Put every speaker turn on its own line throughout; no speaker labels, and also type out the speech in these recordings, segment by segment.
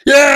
Yes!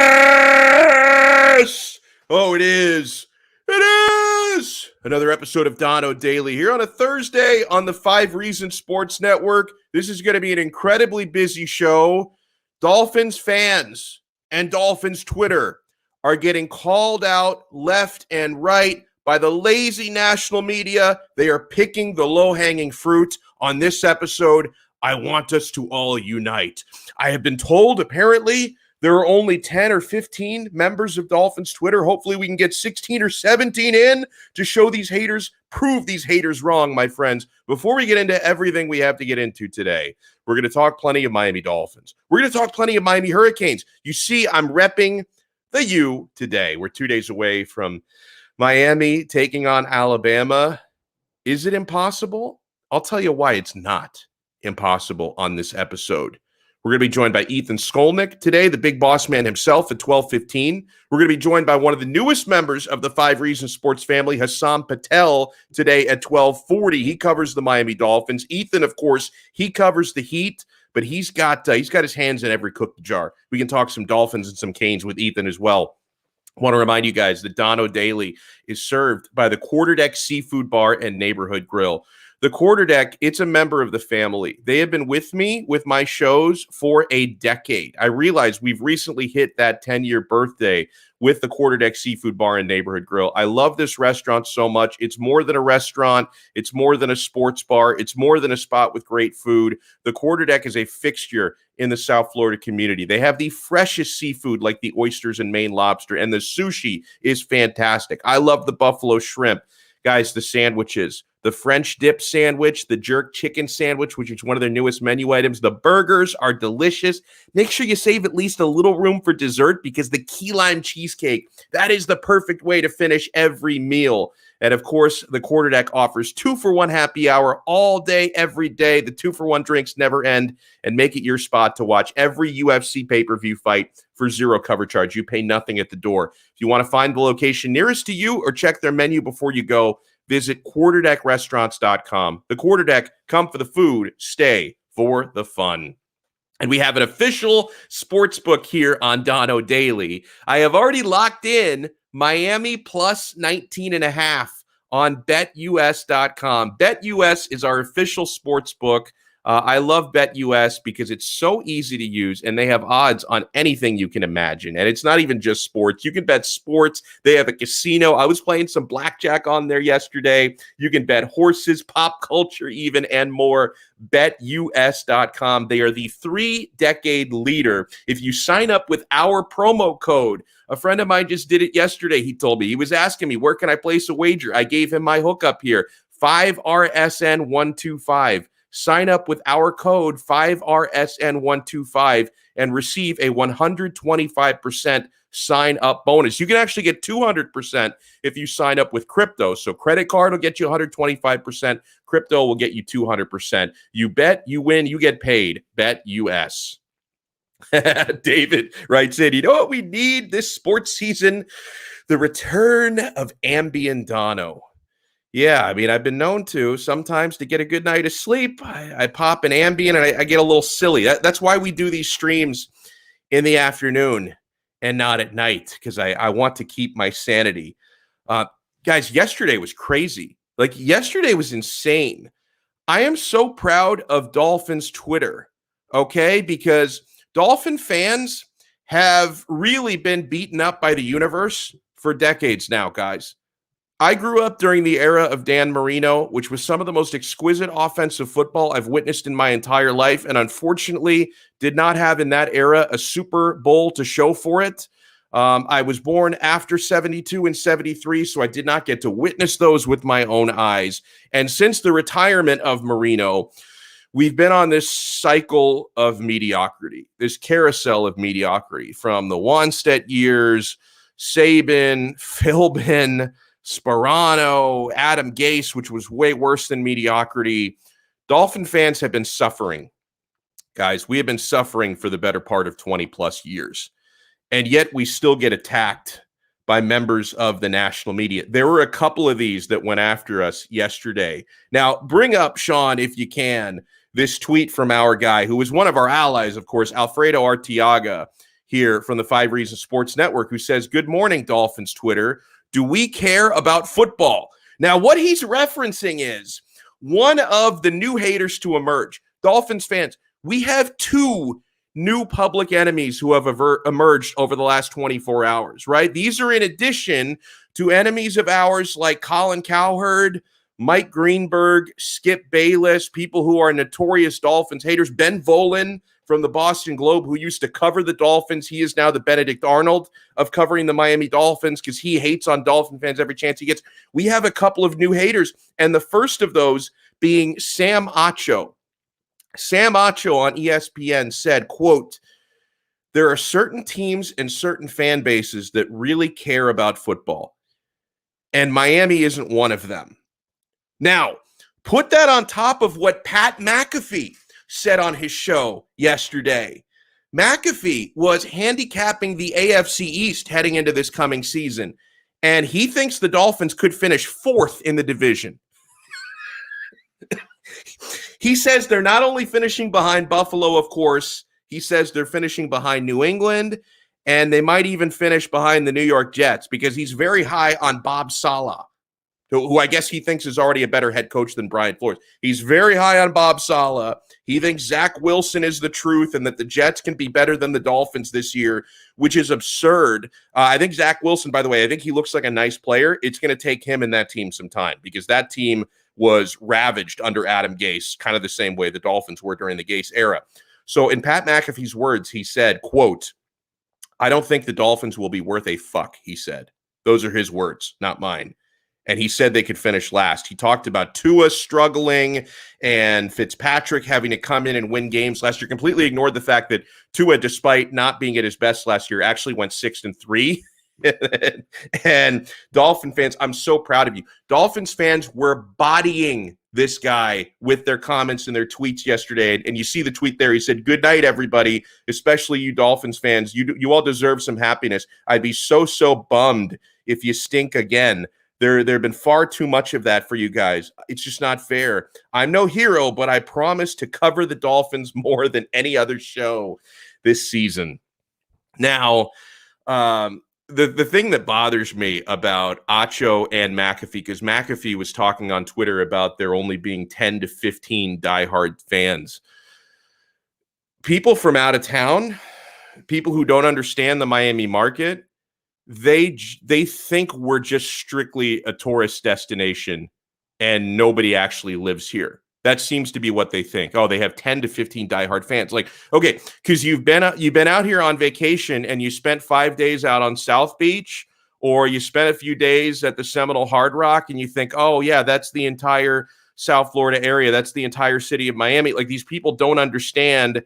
Oh, it is. It is. Another episode of Donno Daily here on a Thursday on the 5 Reasons Sports Network. This is going to be an incredibly busy show. Dolphins fans and Dolphins Twitter are getting called out left and right by the lazy national media. They are picking the low-hanging fruit on this episode. I want us to all unite. I have been told, apparently, there are only 10 or 15 members of Dolphins Twitter. Hopefully we can get 16 or 17 in to show these haters, prove these haters wrong, my friends. Before we get into everything we have to get into today, we're going to talk plenty of Miami Dolphins. We're going to talk plenty of Miami Hurricanes. You see, I'm repping the U today. We're 2 days away from Miami taking on Alabama. Is it impossible? I'll tell you why it's not impossible on this episode. We're going to be joined by Ethan Skolnick today, the big boss man himself at 12:15. We're going to be joined by one of the newest members of the 5 Reasons Sports family, Hussam Patel, today at 12:40. He covers the Miami Dolphins. Ethan, of course, he covers the Heat, but he's got his hands in every cookie jar. We can talk some Dolphins and some Canes with Ethan as well. I want to remind you guys that Donno Daily is served by the Quarterdeck Seafood Bar and Neighborhood Grill. The Quarterdeck, it's a member of the family. They have been with me with my shows for a decade. I realize we've recently hit that 10-year birthday with the Quarterdeck Seafood Bar and Neighborhood Grill. I love this restaurant so much. It's more than a restaurant. It's more than a sports bar. It's more than a spot with great food. The Quarterdeck is a fixture in the South Florida community. They have the freshest seafood like the oysters and Maine lobster, and the sushi is fantastic. I love the buffalo shrimp. Guys, the sandwiches, the French dip sandwich, the jerk chicken sandwich, which is one of their newest menu items. The burgers are delicious. Make sure you save at least a little room for dessert because the key lime cheesecake, that is the perfect way to finish every meal. And of course, the Quarterdeck offers 2-for-1 happy hour all day, every day. The 2-for-1 drinks never end, and make it your spot to watch every UFC pay-per-view fight for zero cover charge. You pay nothing at the door. If you want to find the location nearest to you or check their menu before you go, visit quarterdeckrestaurants.com. The Quarterdeck, come for the food, stay for the fun. And we have an official sports book here on Donno Daily. I have already locked in Miami plus 19.5 on BetUS.com. BetUS is our official sports book. I love BetUS because it's so easy to use, and they have odds on anything you can imagine. And it's not even just sports. You can bet sports. They have a casino. I was playing some blackjack on there yesterday. You can bet horses, pop culture even, and more. BetUS.com. They are the 3-decade leader. If you sign up with our promo code, a friend of mine just did it yesterday. He told me, he was asking me, where can I place a wager? I gave him my hookup here, 5RSN125. Sign up with our code 5RSN125 and receive a 125% sign up bonus. You can actually get 200% if you sign up with crypto. So credit card will get you 125%. Crypto will get you 200%. You bet, you win, you get paid. BetUS. David writes in, you know what we need this sports season? The return of ambient Donno. Yeah, I mean, I've been known to sometimes to get a good night of sleep. I pop an Ambien and I get a little silly. That's why we do these streams in the afternoon and not at night, because I want to keep my sanity. Guys, yesterday was crazy. Like, yesterday was insane. I am so proud of Dolphins Twitter, okay? Because Dolphin fans have really been beaten up by the universe for decades now, guys. I grew up during the era of Dan Marino, which was some of the most exquisite offensive football I've witnessed in my entire life, and unfortunately did not have in that era a Super Bowl to show for it. I was born after 72 and 73, so I did not get to witness those with my own eyes. And since the retirement of Marino, we've been on this cycle of mediocrity, this carousel of mediocrity, from the Wanstead years, Saban, Philbin, Sparano, Adam Gase, which was way worse than mediocrity. Dolphin fans have been suffering. Guys, we have been suffering for the better part of 20 plus years. And yet we still get attacked by members of the national media. There were a couple of these that went after us yesterday. Now, bring up, Sean, if you can, this tweet from our guy, who was one of our allies, of course, Alfredo Arteaga. here from the 5 Reasons Sports Network, who says, "Good morning, Dolphins Twitter. Do we care about football?" Now, what he's referencing is one of the new haters to emerge. Dolphins fans, we have 2 new public enemies who have emerged over the last 24 hours, right? These are in addition to enemies of ours like Colin Cowherd, Mike Greenberg, Skip Bayless, people who are notorious Dolphins haters. Ben Volin from the Boston Globe, who used to cover the Dolphins. He is now the Benedict Arnold of covering the Miami Dolphins because he hates on Dolphin fans every chance he gets. We have a couple of new haters, and the first of those being Sam Acho. Sam Acho on ESPN said, quote, "There are certain teams and certain fan bases that really care about football, and Miami isn't one of them." Now, put that on top of what Pat McAfee said on his show yesterday. McAfee was handicapping the AFC East heading into this coming season, and he thinks the Dolphins could finish 4th in the division. He says they're not only finishing behind Buffalo, of course, he says they're finishing behind New England, and they might even finish behind the New York Jets because he's very high on Bob Saleh, who I guess he thinks is already a better head coach than Brian Flores. He's very high on Bob Saleh. He thinks Zach Wilson is the truth and that the Jets can be better than the Dolphins this year, which is absurd. I think Zach Wilson, by the way, I think he looks like a nice player. It's going to take him and that team some time because that team was ravaged under Adam Gase, kind of the same way the Dolphins were during the Gase era. So in Pat McAfee's words, he said, quote, "I don't think the Dolphins will be worth a fuck," he said. Those are his words, not mine. And he said they could finish last. He talked about Tua struggling and Fitzpatrick having to come in and win games last year. Completely ignored the fact that Tua, despite not being at his best last year, actually went 6-3. And Dolphin fans, I'm so proud of you. Dolphins fans were bodying this guy with their comments and their tweets yesterday. And you see the tweet there. He said, "Good night, everybody, especially you Dolphins fans. You all deserve some happiness. I'd be so bummed if you stink again. There have been far too much of that for you guys. It's just not fair. I'm no hero, but I promise to cover the Dolphins more than any other show this season." Now, the thing that bothers me about Acho and McAfee, because McAfee was talking on Twitter about there only being 10 to 15 diehard fans. People from out of town, people who don't understand the Miami market, they think we're just strictly a tourist destination and nobody actually lives here. That seems to be what they think. Oh, they have 10 to 15 diehard fans. Like, okay, because you've been out here on vacation and you spent 5 days out on South Beach, or you spent a few days at the Seminole Hard Rock and you think, oh yeah, that's the entire South Florida area. That's the entire city of Miami. Like, these people don't understand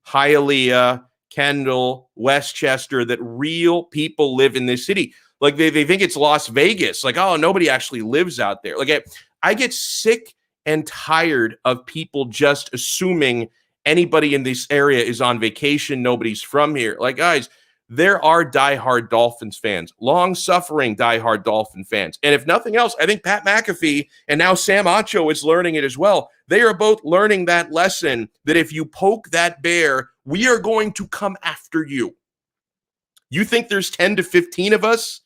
Hialeah, Kendall, Westchester, that real people live in this city. Like, they think it's Las Vegas. Like, oh, nobody actually lives out there. Like, I get sick and tired of people just assuming anybody in this area is on vacation. Nobody's from here. Like, guys, there are diehard Dolphins fans, long-suffering diehard Dolphin fans. And if nothing else, I think Pat McAfee and now Sam Acho is learning it as well. They are both learning that lesson that if you poke that bear, we are going to come after you. You think there's 10 to 15 of us?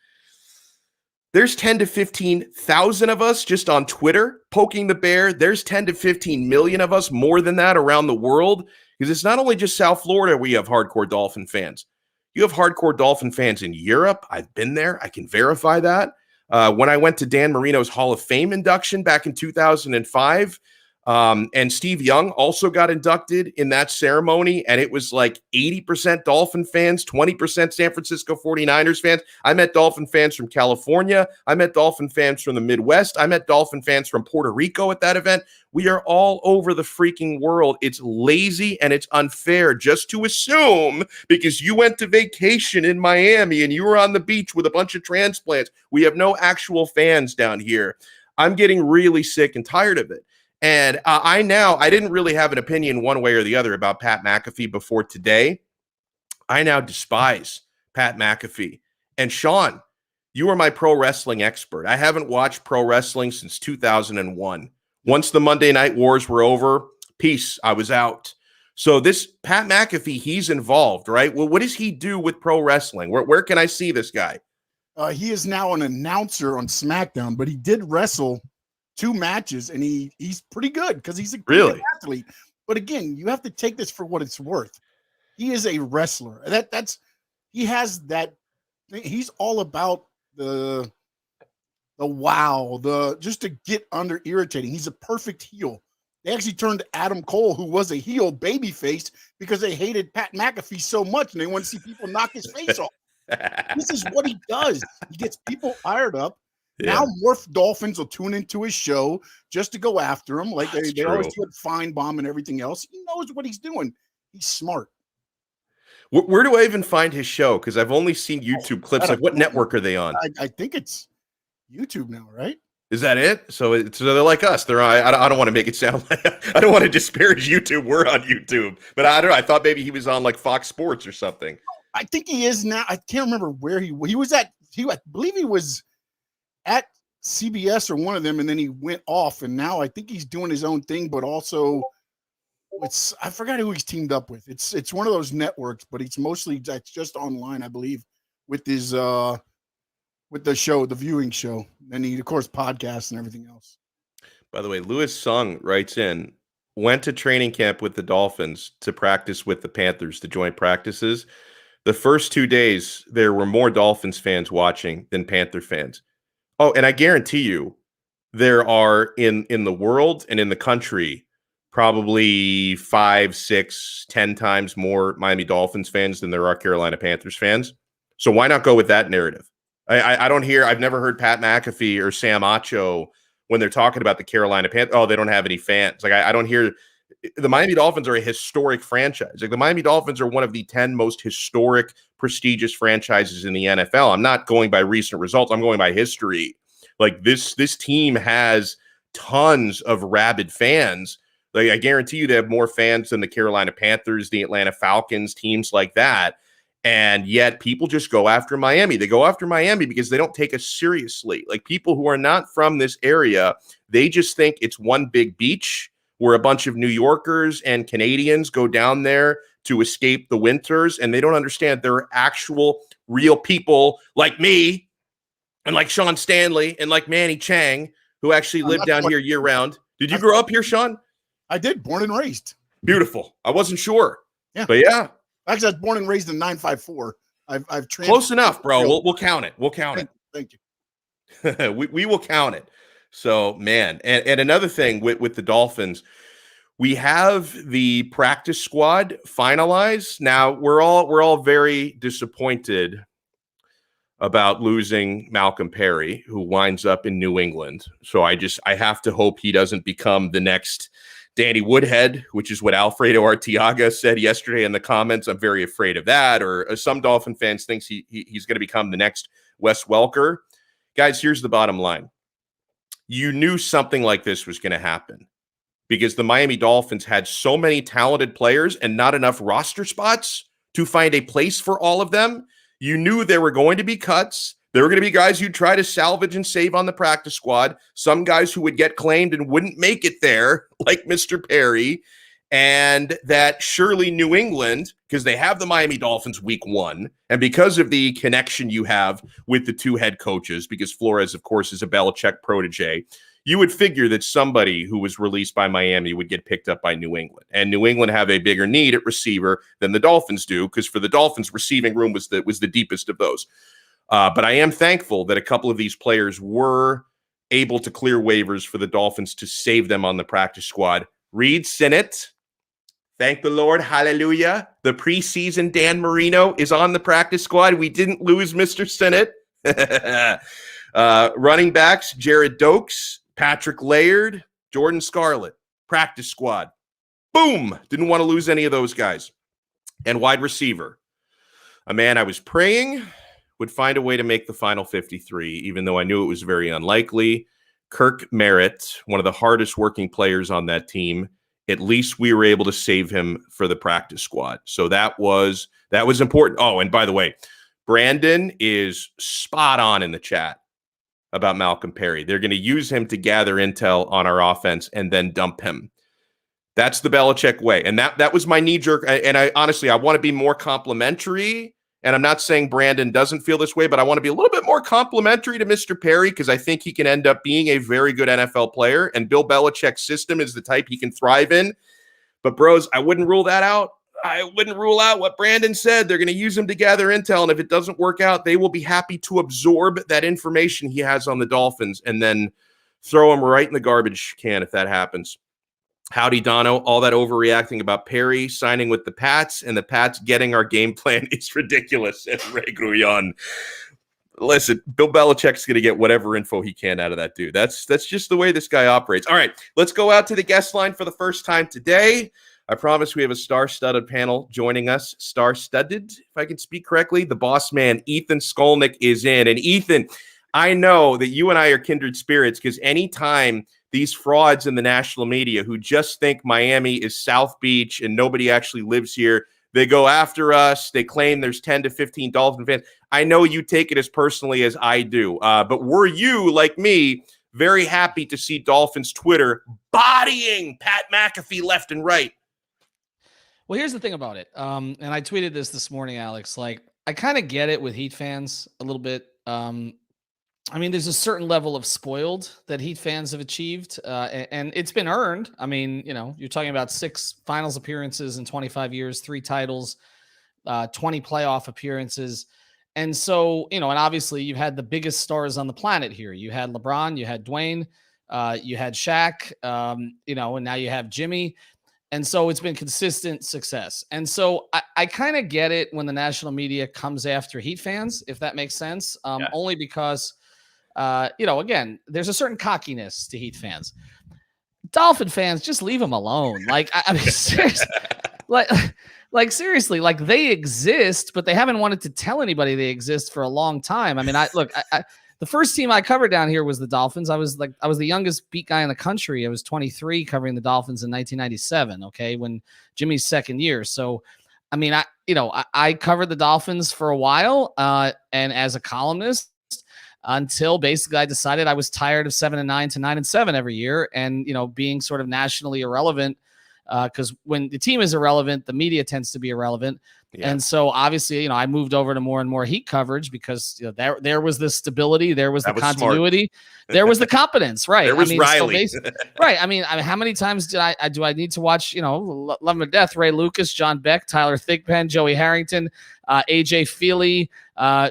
There's 10 to 15,000 of us just on Twitter poking the bear. There's 10 to 15 million of us, more than that, around the world. Because it's not only just South Florida where you have hardcore Dolphin fans. You have hardcore Dolphin fans in Europe. I've been there. I can verify that. When I went to Dan Marino's Hall of Fame induction back in 2005, and Steve Young also got inducted in that ceremony, and it was like 80% Dolphin fans, 20% San Francisco 49ers fans. I met Dolphin fans from California. I met Dolphin fans from the Midwest. I met Dolphin fans from Puerto Rico at that event. We are all over the freaking world. It's lazy and it's unfair just to assume because you went to vacation in Miami and you were on the beach with a bunch of transplants. We have no actual fans down here. I'm getting really sick and tired of it. And I didn't really have an opinion one way or the other about Pat McAfee before today. I now despise Pat McAfee. And Sean, you are my pro wrestling expert. I haven't watched pro wrestling since 2001. Once the Monday Night Wars were over, peace, I was out. So this Pat McAfee, he's involved, right? Well, what does he do with pro wrestling? Where can I see this guy?
He is now an announcer on SmackDown, but he did wrestle 2 matches, and he's pretty good because he's a good athlete. But again, you have to take this for what it's worth. He is a wrestler. He has that. He's all about the wow, just to get under irritating. He's a perfect heel. They actually turned Adam Cole, who was a heel babyface, because they hated Pat McAfee so much and they want to see people knock his face off. This is what he does. He gets people fired up. Yeah. Now more Dolphins will tune into his show just to go after him. Like they always do with Fine Bomb and everything else. He knows what he's doing. He's smart.
Where do I even find his show? Because I've only seen YouTube clips. Like, what network are they on?
I think it's YouTube now, right?
Is that it? So they're like us. They're I don't want to make it sound like I don't want to disparage YouTube. We're on YouTube, but I don't know. I thought maybe he was on like Fox Sports or something.
I think he is now. I can't remember where he was at. I believe he was at CBS or one of them, and then he went off. And now I think he's doing his own thing, but also I forgot who he's teamed up with. It's one of those networks, but it's just online, I believe, with his with the show, the viewing show. And he, of course, podcasts and everything else.
By the way, Lewis Sung writes in, went to training camp with the Dolphins to practice with the Panthers, the joint practices. The first 2 days, there were more Dolphins fans watching than Panther fans. Oh, and I guarantee you, there are in the world and in the country probably 5, 6, 10 times more Miami Dolphins fans than there are Carolina Panthers fans. So why not go with that narrative? I don't hear, I've never heard Pat McAfee or Sam Acho when they're talking about the Carolina Panthers. Oh, they don't have any fans. Like I don't hear. The Miami Dolphins are a historic franchise. Like the Miami Dolphins are one of the 10 most historic, prestigious franchises in the NFL. I'm not going by recent results. I'm going by history. Like this team has tons of rabid fans. Like I guarantee you they have more fans than the Carolina Panthers, the Atlanta Falcons, teams like that. And yet people just go after Miami. They go after Miami because they don't take us seriously. Like people who are not from this area, they just think it's one big beach where a bunch of New Yorkers and Canadians go down there to escape the winters. And they don't understand there are actual real people like me and like Sean Stanley and like Manny Chang who actually live down here year round. Did you grow up here, Sean?
I did. Born and raised.
Beautiful. I wasn't sure.
Yeah.
But yeah.
Actually, I was born and raised in 954. I've
close enough, bro. We'll count it. We'll count it.
Thank you.
we will count it. So, man, and another thing with the Dolphins, we have the practice squad finalized. Now we're all very disappointed about losing Malcolm Perry, who winds up in New England. So I have to hope he doesn't become the next Danny Woodhead, which is what Alfredo Arteaga said yesterday in the comments. I'm very afraid of that. Or some Dolphin fans thinks he's going to become the next Wes Welker. Guys, here's the bottom line. You knew something like this was going to happen because the Miami Dolphins had so many talented players and not enough roster spots to find a place for all of them. You knew there were going to be cuts. There were going to be guys who'd try to salvage and save on the practice squad. Some guys who would get claimed and wouldn't make it there, like Mr. Perry. And that surely New England, because they have the Miami Dolphins week 1, and because of the connection you have with the 2 head coaches, because Flores, of course, is a Belichick protege, you would figure that somebody who was released by Miami would get picked up by New England. And New England have a bigger need at receiver than the Dolphins do, because for the Dolphins, receiving room was the deepest of those. But I am thankful that a couple of these players were able to clear waivers for the Dolphins to save them on the practice squad. Reed Sinnott, thank the Lord, hallelujah. The preseason Dan Marino is on the practice squad. We didn't lose Mr. Sinnott. Running backs, Jared Dokes, Patrick Laird, Jordan Scarlett, practice squad. Boom! Didn't want to lose any of those guys. And wide receiver, a man I was praying would find a way to make the final 53, even though I knew it was very unlikely. Kirk Merritt, one of the hardest working players on that team. At least we were able to save him for the practice squad. So that was important. Oh, and by the way, Brandon is spot on in the chat about Malcolm Perry. They're going to use him to gather intel on our offense and then dump him. That's the Belichick way. And that was my knee jerk. And I honestly, I want to be more complimentary. And I'm not saying Brandon doesn't feel this way, but I want to be a little bit more complimentary to Mr. Perry because I think he can end up being a very good NFL player. And Bill Belichick's system is the type he can thrive in. But bros, I wouldn't rule that out. I wouldn't rule out what Brandon said. They're going to use him to gather intel. And if it doesn't work out, they will be happy to absorb that information he has on the Dolphins and then throw him right in the garbage can if that happens. Howdy, Donno. All that overreacting about Perry signing with the Pats and the Pats getting our game plan is ridiculous. And Ray Grullon. Listen, Bill Belichick's going to get whatever info he can out of that dude. That's just the way this guy operates. All right, let's go out to the guest line for the first time today. I promise we have a star-studded panel joining us. Star-studded, if I can speak correctly. The boss man, Ethan Skolnick, is in. And Ethan, I know that you and I are kindred spirits because anytime these frauds in the national media who just think Miami is South Beach and nobody actually lives here, they go after us. They claim there's 10 to 15 Dolphin fans. I know you take it as personally as I do. But were you, like me, very happy to see Dolphins Twitter bodying Pat McAfee left and right?
Well, here's the thing about it. And I tweeted this morning, Alex. Like, I kind of get it with Heat fans a little bit. I mean, there's a certain level of spoiled that Heat fans have achieved, and it's been earned. I mean, you're talking about 6 finals appearances in 25 years, 3 titles, 20 playoff appearances. And so, and obviously you've had the biggest stars on the planet here. You had LeBron, you had Dwayne, you had Shaq, and now you have Jimmy. And so it's been consistent success. And so I kind of get it when the national media comes after Heat fans, if that makes sense, only because, again, there's a certain cockiness to Heat fans. Dolphin fans, just leave them alone. Like, I mean, seriously, seriously, like they exist, but they haven't wanted to tell anybody they exist for a long time. I mean, the first team I covered down here was the Dolphins. I was the youngest beat guy in the country. I was 23 covering the Dolphins in 1997. Okay. When Jimmy's second year. So, I mean, I covered the Dolphins for a while, and as a columnist until basically I decided I was tired of 7-9 to 9-7 every year. And, being sort of nationally irrelevant, because when the team is irrelevant, the media tends to be irrelevant. Yeah. And so obviously, I moved over to more and more Heat coverage because there was the stability, there was the continuity, there was the competence, right?
There was Riley,
right? I mean, how many times do I need to watch? Love him to death. Ray Lucas, John Beck, Tyler Thigpen, Joey Harrington, AJ Feely,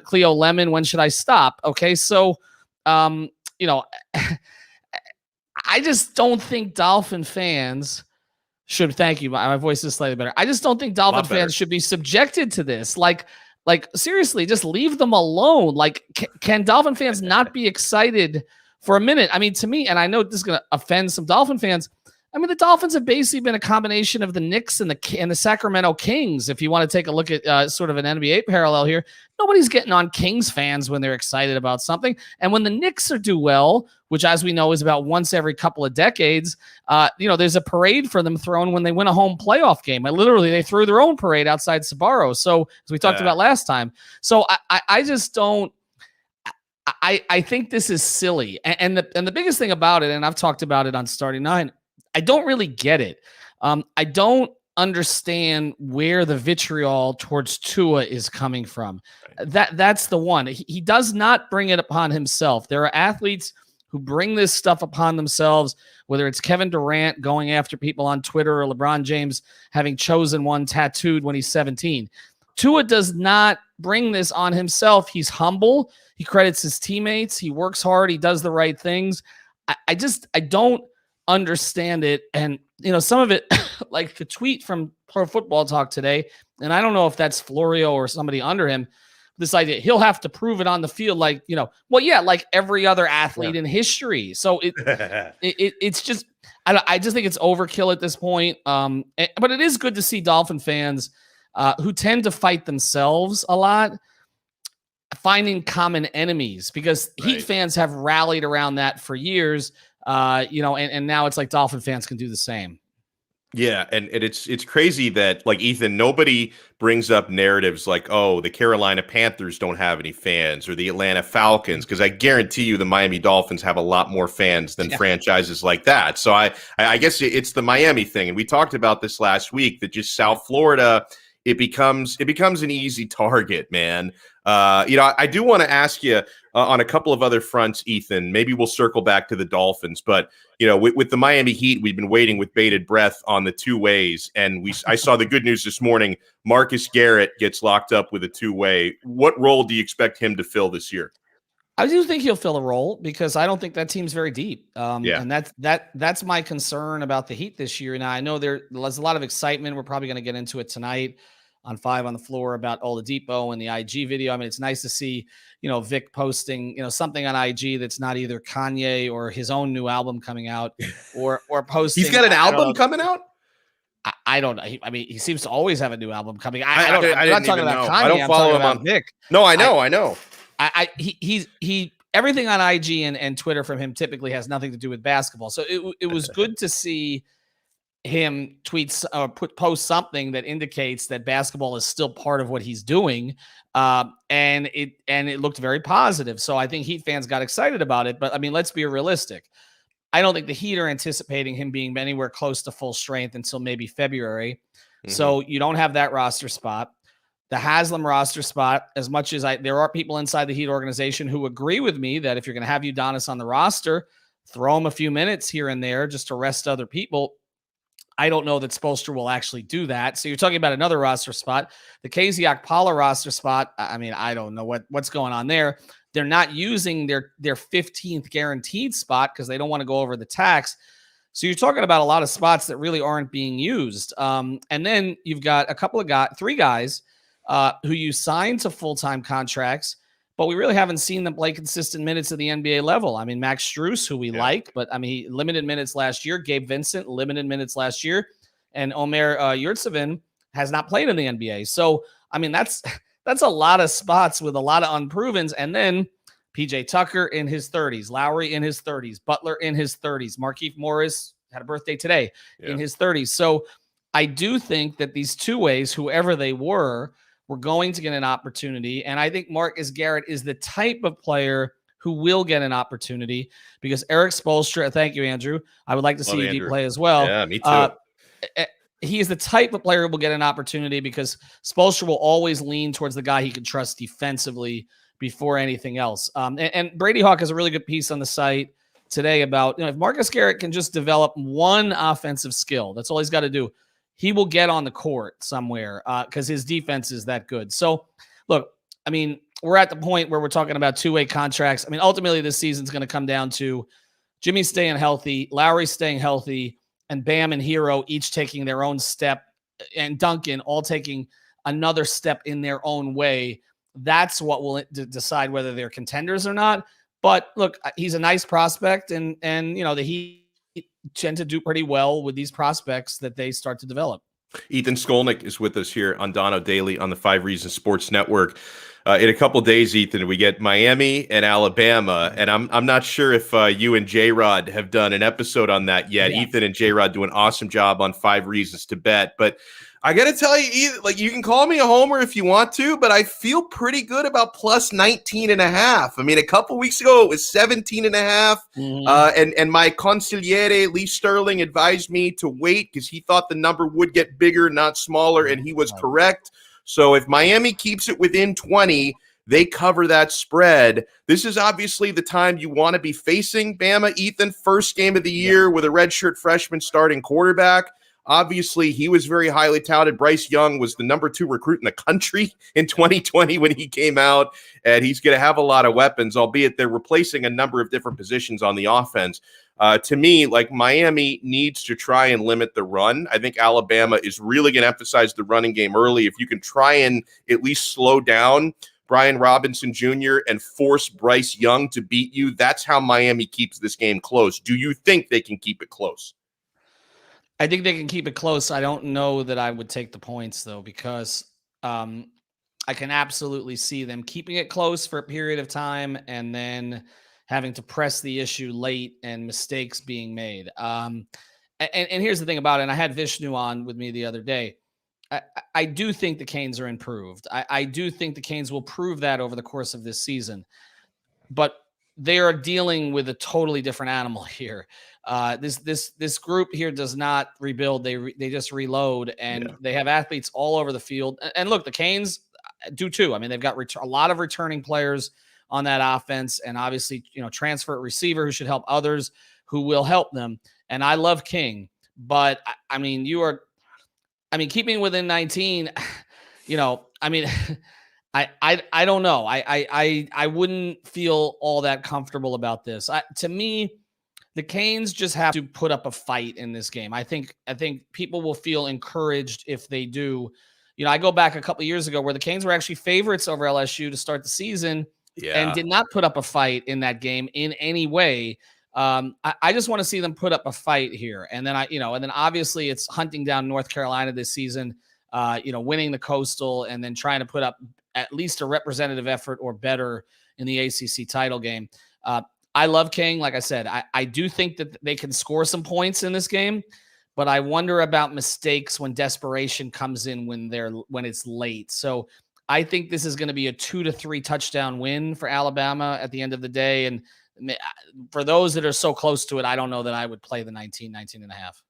Cleo Lemon. When should I stop? Okay, so I just don't think Dolphin fans should. Thank you. My voice is slightly better. I just don't think Dolphin fans should be subjected to this. Like seriously, just leave them alone. Like, can Dolphin fans not be excited for a minute? I mean, to me, and I know this is going to offend some Dolphin fans. I mean, the Dolphins have basically been a combination of the Knicks and the Sacramento Kings. If you want to take a look at sort of an NBA parallel here, nobody's getting on Kings fans when they're excited about something. And when the Knicks do well, which as we know is about once every couple of decades, there's a parade for them thrown when they win a home playoff game. And literally, they threw their own parade outside Sbarro. So as we talked about last time. So I just don't. I think this is silly. And the biggest thing about it, and I've talked about it on Starting Nine, I don't really get it. I don't understand where the vitriol towards Tua is coming from. That's the one. He does not bring it upon himself. There are athletes who bring this stuff upon themselves, whether it's Kevin Durant going after people on Twitter or LeBron James having chosen one tattooed when he's 17. Tua does not bring this on himself. He's humble. He credits his teammates. He works hard. He does the right things. I don't understand it. And some of it, like the tweet from Pro Football Talk today, and I don't know if that's Florio or somebody under him, this idea he'll have to prove it on the field, like like every other athlete in history. So it's just I just think it's overkill at this point. But it is good to see Dolphin fans who tend to fight themselves a lot finding common enemies, because Heat fans have rallied around that for years. And now it's like Dolphin fans can do the same.
Yeah, and it's crazy that, like, Ethan, nobody brings up narratives like, oh, the Carolina Panthers don't have any fans or the Atlanta Falcons, because I guarantee you the Miami Dolphins have a lot more fans than franchises like that. So I guess it's the Miami thing, and we talked about this last week, that just South Florida, it becomes an easy target, man. I do want to ask you on a couple of other fronts, Ethan. Maybe we'll circle back to the Dolphins, but with the Miami Heat, we've been waiting with bated breath on the two ways, and I saw the good news this morning. Marcus Garrett gets locked up with a two-way. What role do you expect him to fill this year?
I do think he'll fill a role because I don't think that team's very deep. And that's my concern about the Heat this year. Now I know there's a lot of excitement. We're probably going to get into it tonight on 5 on the Floor about Oladipo and the IG video. I mean, it's nice to see, Vic posting, something on IG that's not either Kanye or his own new album coming out or posting.
He's got an album coming out?
I don't know. I mean, he seems to always have a new album coming.
I'm not talking about Kanye. I don't follow him on
Vic.
No, I know.
He everything on IG and Twitter from him typically has nothing to do with basketball. So it was good to see him post something that indicates that basketball is still part of what he's doing. And it looked very positive. So I think Heat fans got excited about it. But I mean, let's be realistic. I don't think the Heat are anticipating him being anywhere close to full strength until maybe February. Mm-hmm. So you don't have that roster spot. The Haslam roster spot, as much as there are people inside the Heat organization who agree with me that if you're going to have Udonis on the roster, throw him a few minutes here and there just to rest other people. I don't know that Spoelstra will actually do that. So you're talking about another roster spot. The KZ Okpala roster spot, I mean, I don't know what's going on there. They're not using their 15th guaranteed spot because they don't want to go over the tax. So you're talking about a lot of spots that really aren't being used. And then you've got three guys who you signed to full-time contracts, but we really haven't seen them play consistent minutes at the NBA level. I mean, Max Strus, who we like, but I mean, he limited minutes last year. Gabe Vincent, limited minutes last year. And Omer Yurtseven has not played in the NBA. So, I mean, that's a lot of spots with a lot of unprovens. And then PJ Tucker in his 30s, Lowry in his 30s, Butler in his 30s, Markieff Morris had a birthday today in his 30s. So I do think that these two ways, whoever they were going to get an opportunity. And I think Marcus Garrett is the type of player who will get an opportunity because Eric Spoelstra, thank you, Andrew. I would like to see you play as well.
Yeah, me too.
He is the type of player who will get an opportunity because Spoelstra will always lean towards the guy he can trust defensively before anything else. And Brady Hawk has a really good piece on the site today about, if Marcus Garrett can just develop one offensive skill, that's all he's got to do. He will get on the court somewhere because his defense is that good. So, look, I mean, we're at the point where we're talking about two-way contracts. I mean, ultimately, this season's going to come down to Jimmy staying healthy, Lowry staying healthy, and Bam and Hero each taking their own step, and Duncan all taking another step in their own way. That's what will decide whether they're contenders or not. But, look, he's a nice prospect, and the Heat tend to do pretty well with these prospects that they start to develop.
Ethan Skolnick is with us here on Donno Daily on the 5 Reasons Sports Network. In a couple days, Ethan, we get Miami and Alabama, and I'm not sure if you and J-Rod have done an episode on that yet. Yeah. Ethan and J-Rod do an awesome job on 5 Reasons to Bet, but I got to tell you, you can call me a homer if you want to, but I feel pretty good about plus 19.5. I mean, a couple weeks ago, it was 17.5. Mm-hmm. And my consigliere, Lee Sterling, advised me to wait because he thought the number would get bigger, not smaller, and he was correct. So if Miami keeps it within 20, they cover that spread. This is obviously the time you want to be facing Bama. Ethan, first game of the year with a redshirt freshman starting quarterback. Obviously, he was very highly touted. Bryce Young was the number 2 recruit in the country in 2020 when he came out, and he's going to have a lot of weapons, albeit they're replacing a number of different positions on the offense. To me, Miami needs to try and limit the run. I think Alabama is really going to emphasize the running game early. If you can try and at least slow down Brian Robinson Jr. and force Bryce Young to beat you, that's how Miami keeps this game close. Do you think they can keep it close?
I think they can keep it close. I don't know that I would take the points, though, because I can absolutely see them keeping it close for a period of time and then having to press the issue late and mistakes being made. And and here's the thing about it, and I had Vishnu on with me the other day. I do think the Canes are improved. I do think the Canes will prove that over the course of this season. But they are dealing with a totally different animal here. This group here does not rebuild. They just reload, and they have athletes all over the field. And look, the Canes do too. I mean, they've got a lot of returning players on that offense, and obviously, transfer receiver who should help others who will help them. And I love King, but I mean, keeping within 19, I mean, I don't know. I wouldn't feel all that comfortable about this. To me, the Canes just have to put up a fight in this game. I think people will feel encouraged if they do. I go back a couple of years ago where the Canes were actually favorites over LSU to start the season and did not put up a fight in that game in any way. I just want to see them put up a fight here. And then and then obviously it's hunting down North Carolina this season, winning the Coastal and then trying to put up at least a representative effort or better in the ACC title game. I love King. Like I said, I do think that they can score some points in this game, but I wonder about mistakes when desperation comes in when it's late. So I think this is going to be a 2 to 3 touchdown win for Alabama at the end of the day. And for those that are so close to it, I don't know that I would play the 19 and a half.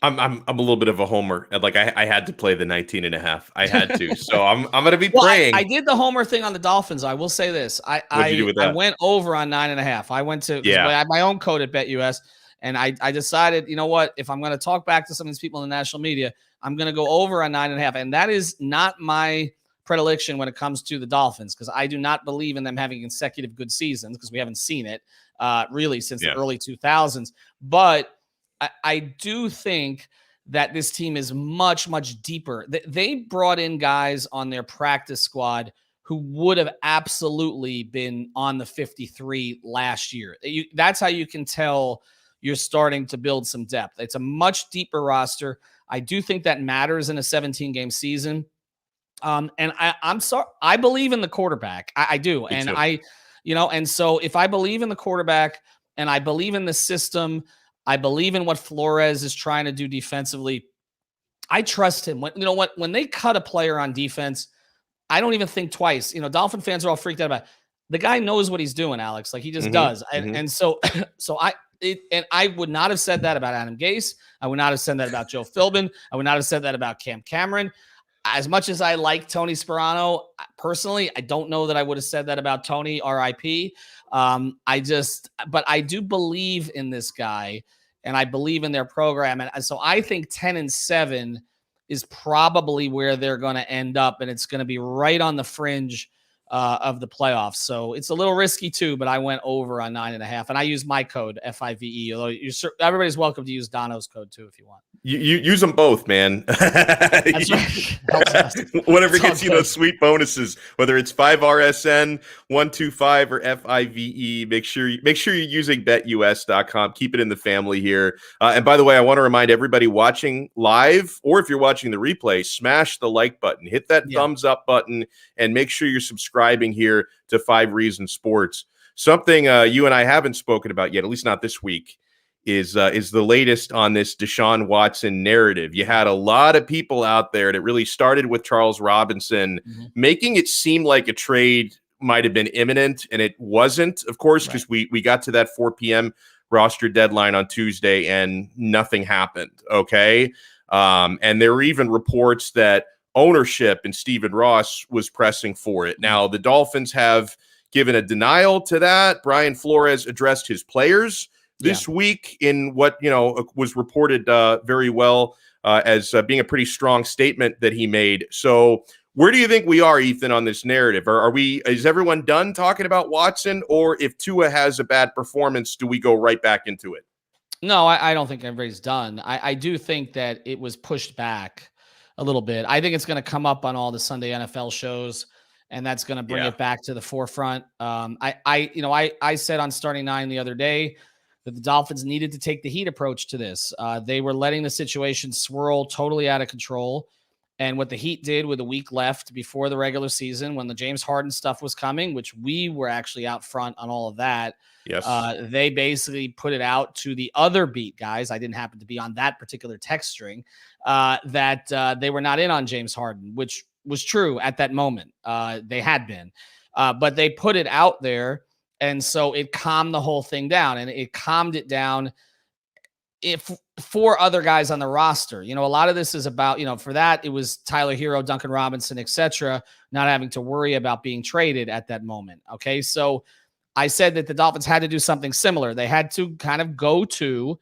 I'm a little bit of a homer. Like I had to play the 19 and a half. I had to. So I'm going to be praying.
I did the homer thing on the Dolphins. I will say this.
What'd you do with that?
I went over on 9.5. I went to, I had my own code at BetUS, and I decided, you know what, if I'm going to talk back to some of these people in the national media, I'm going to go over on 9.5. And that is not my predilection when it comes to the Dolphins, because I do not believe in them having consecutive good seasons, because we haven't seen it really since the early 2000s. But I do think that this team is much, much deeper. They brought in guys on their practice squad who would have absolutely been on the 53 last year. That's how you can tell you're starting to build some depth. It's a much deeper roster. I do think that matters in a 17-game season. And I'm sorry, I believe in the quarterback. I do. And and so if I believe in the quarterback and I believe in the system, I believe in what Flores is trying to do defensively, I trust him. When they cut a player on defense, I don't even think twice. Dolphin fans are all freaked out about it. The guy knows what he's doing, Alex. Like, he just does. And so I would not have said that about Adam Gase. I would not have said that about Joe Philbin. I would not have said that about Cam Cameron. As much as I like Tony Sperano, personally, I don't know that I would have said that about Tony, RIP. But I do believe in this guy, and I believe in their program. And so I think 10-7 is probably where they're going to end up, and it's going to be right on the fringe of the playoffs. So it's a little risky too, but I went over on 9.5, and I use my code FIVE. Although everybody's welcome to use Donno's code too if you want.
You use them both, man.
That's right.
Whatever gets you those sweet bonuses, whether it's 5RSN, 125, or FIVE. Make sure you're using BetUS.com. Keep it in the family here. And by the way, I want to remind everybody watching live, or if you're watching the replay, smash the like button, hit that thumbs up button, and make sure you're subscribing here to 5 Reasons Sports. Something you and I haven't spoken about yet, at least not this week, is the latest on this Deshaun Watson narrative. You had a lot of people out there, and it really started with Charles Robinson, making it seem like a trade might have been imminent, and it wasn't, of course, because we got to that 4 p.m. roster deadline on Tuesday, and nothing happened, okay? And there were even reports that ownership and Stephen Ross was pressing for it. Now, the Dolphins have given a denial to that. Brian Flores addressed his players this week in what was reported very well as being a pretty strong statement that he made. So where do you think we are, Ethan, on this narrative? Is everyone done talking about Watson, or if Tua has a bad performance, do we go right back into it?
No, I don't think everybody's done. I do think that it was pushed back a little bit. I think it's going to come up on all the Sunday NFL shows, and that's going to bring it back to the forefront. I said on Starting 9 the other day that the Dolphins needed to take the heat approach to this. They were letting the situation swirl totally out of control. and what the Heat did with a week left before the regular season, when the James Harden stuff was coming, which we were actually out front on all of that.
Yes.
They basically put it out to the other beat guys. I didn't happen to be on that particular text string, that they were not in on James Harden, which was true at that moment. They had been, but they put it out there. And so it calmed the whole thing down, and it calmed it down for other guys on the roster. A lot of this is about, for that, it was Tyler Hero, Duncan Robinson, etc., not having to worry about being traded at that moment. Okay. So I said that the Dolphins had to do something similar. They had to kind of go to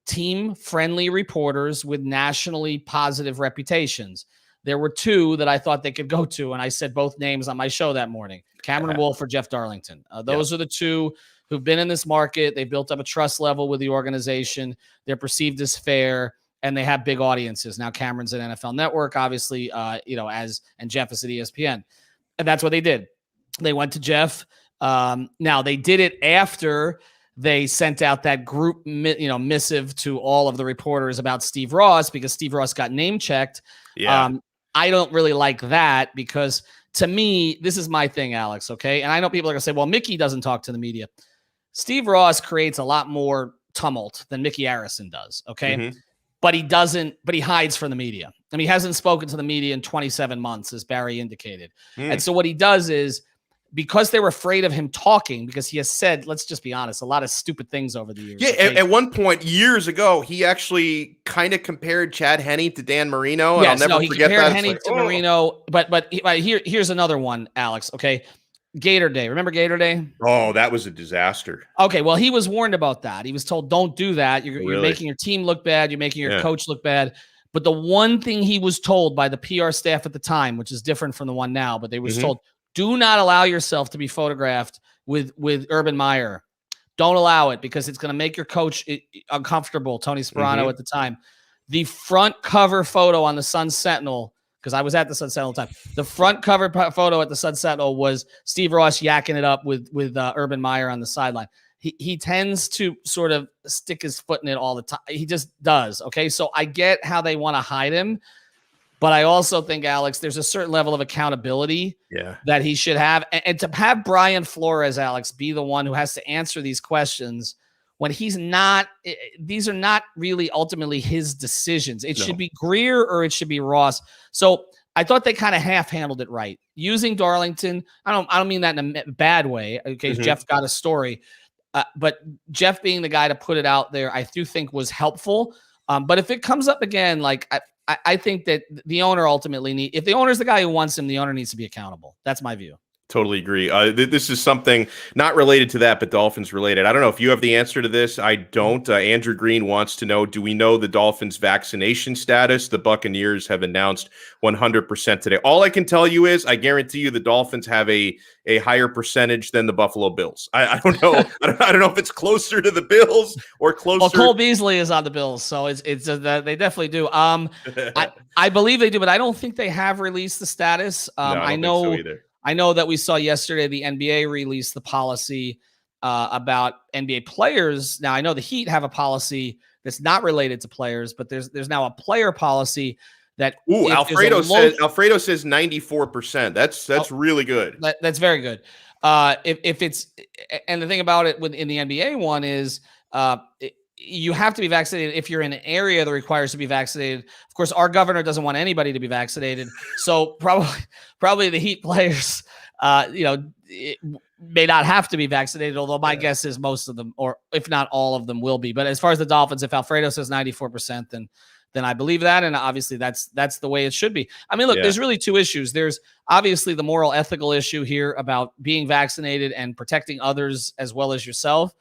team-friendly reporters with nationally positive reputations. There were two that I thought they could go to, and I said both names on my show that morning, Cameron Wolfe or Jeff Darlington. Those are the two who've been in this market. They built up a trust level with the organization. They're perceived as fair, and they have big audiences. Now Cameron's at NFL Network, obviously, and Jeff is at ESPN. And that's what they did. They went to Jeff. Now they did it after they sent out that group, missive to all of the reporters about Steve Ross, because Steve Ross got name checked.
Yeah.
I don't really like that, because to me, this is my thing, Alex. Okay. And I know people are going to say, well, Mickey doesn't talk to the media. Steve Ross creates a lot more tumult than Mickey Arison does. Okay.
Mm-hmm.
But he hides from the media. I mean, he hasn't spoken to the media in 27 months, as Barry indicated. And so what he does is, because they were afraid of him talking, because he has said, let's just be honest, a lot of stupid things over the years.
Yeah, okay? At one point years ago, he actually kind of compared Chad Henne to Dan Marino. And
yes,
I'll never forget that.
He compared Henne to Marino, but here's another one, Alex. Okay, Gator Day. Remember Gator Day?
Oh, that was a disaster.
Okay, well, he was warned about that. He was told, don't do that. You're making your team look bad. You're making your coach look bad. But the one thing he was told by the PR staff at the time, which is different from the one now, but they was told, do not allow yourself to be photographed with Urban Meyer. Don't allow it, because it's going to make your coach uncomfortable. Tony Sperano at the time. The front cover photo on the Sun Sentinel, because I was at the Sun Sentinel time. The front cover photo at the Sun Sentinel was Steve Ross yakking it up with Urban Meyer on the sideline. He tends to sort of stick his foot in it all the time. He just does. Okay, so I get how they want to hide him. But I also think, Alex, there's a certain level of accountability that he should have. And to have Brian Flores, Alex, be the one who has to answer these questions when he's not, these are not really ultimately his decisions. It should be Greer or it should be Ross. So I thought they kind of half handled it right. Using Darlington, I don't mean that in a bad way. Okay, Jeff got a story. But Jeff being the guy to put it out there, I do think was helpful. But if it comes up again, like I think that the owner ultimately if the owner's the guy who wants him, the owner needs to be accountable. That's my view.
Totally agree. This is something not related to that, but Dolphins related. I don't know if you have the answer to this. I don't. Andrew Green wants to know, do we know the Dolphins' vaccination status? The Buccaneers have announced 100% today. All I can tell you is I guarantee you the Dolphins have a higher percentage than the Buffalo Bills. I don't know. I don't know if it's closer to the Bills or closer.
Well, Cole Beasley is on the Bills, so it's they definitely do. I believe they do, but I don't think they have released the status.
No, I don't think so either.
I know that we saw yesterday the NBA release the policy about NBA players. Now, I know the Heat have a policy that's not related to players, but there's now a player policy that.
Ooh, Alfredo says 94%. That's really good.
That's very good. If it's, and the thing about it in the NBA one is you have to be vaccinated if you're in an area that requires to be vaccinated. Of course, our governor doesn't want anybody to be vaccinated. So probably the Heat players, may not have to be vaccinated, although my guess is most of them, or if not all of them, will be. But as far as the Dolphins, if Alfredo says 94%, then I believe that. And obviously that's the way it should be. I mean, look, there's really two issues. There's obviously the moral ethical issue here about being vaccinated and protecting others as well as yourself.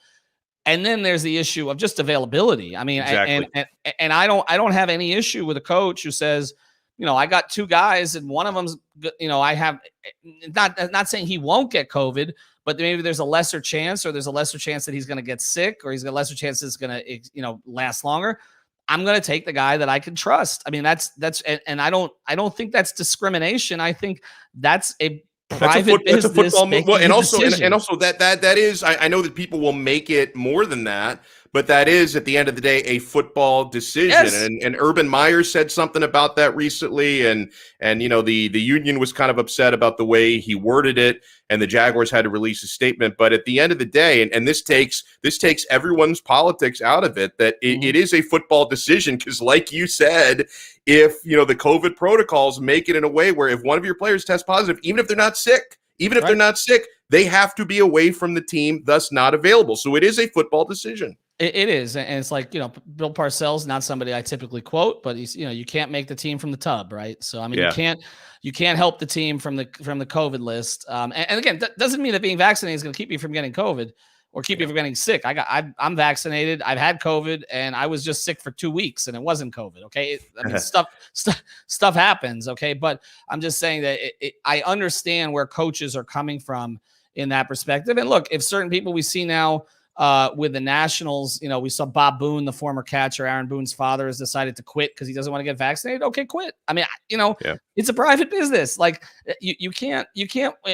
And then there's the issue of just availability. I mean, exactly. and I don't have any issue with a coach who says, I got two guys and one of them's, I have not saying he won't get COVID, but maybe there's a lesser chance, or there's a lesser chance that he's going to get sick, or he's got a lesser chance it's going to, last longer. I'm going to take the guy that I can trust. I mean, that's, and I don't think that's discrimination. I think that's a private business. That's a football move.
Well, and also that is, I know that people will make it more than that, but that is at the end of the day a football decision.
Yes.
And Urban Meyer said something about that recently, and the union was kind of upset about the way he worded it, and the Jaguars had to release a statement. But at the end of the day, and this takes everyone's politics out of it, that it is a football decision, because like you said, if the COVID protocols make it in a way where if one of your players tests positive, even if they're not sick, they have to be away from the team, thus not available. So it is a football decision.
It is, and it's like, Bill Parcells, not somebody I typically quote, but he's, you can't make the team from the tub, right? So I mean, you can't help the team from the COVID list. And again, that doesn't mean that being vaccinated is going to keep you from getting COVID or keep you from getting sick. I'm vaccinated. I've had COVID, and I was just sick for 2 weeks, and it wasn't COVID. Okay, I mean, stuff happens. Okay, but I'm just saying that I understand where coaches are coming from in that perspective. And look, if certain people we see now with the Nationals, we saw Bob Boone, the former catcher, Aaron Boone's father, has decided to quit because he doesn't want to get vaccinated. Okay, quit. I mean, It's a private business. Like you can't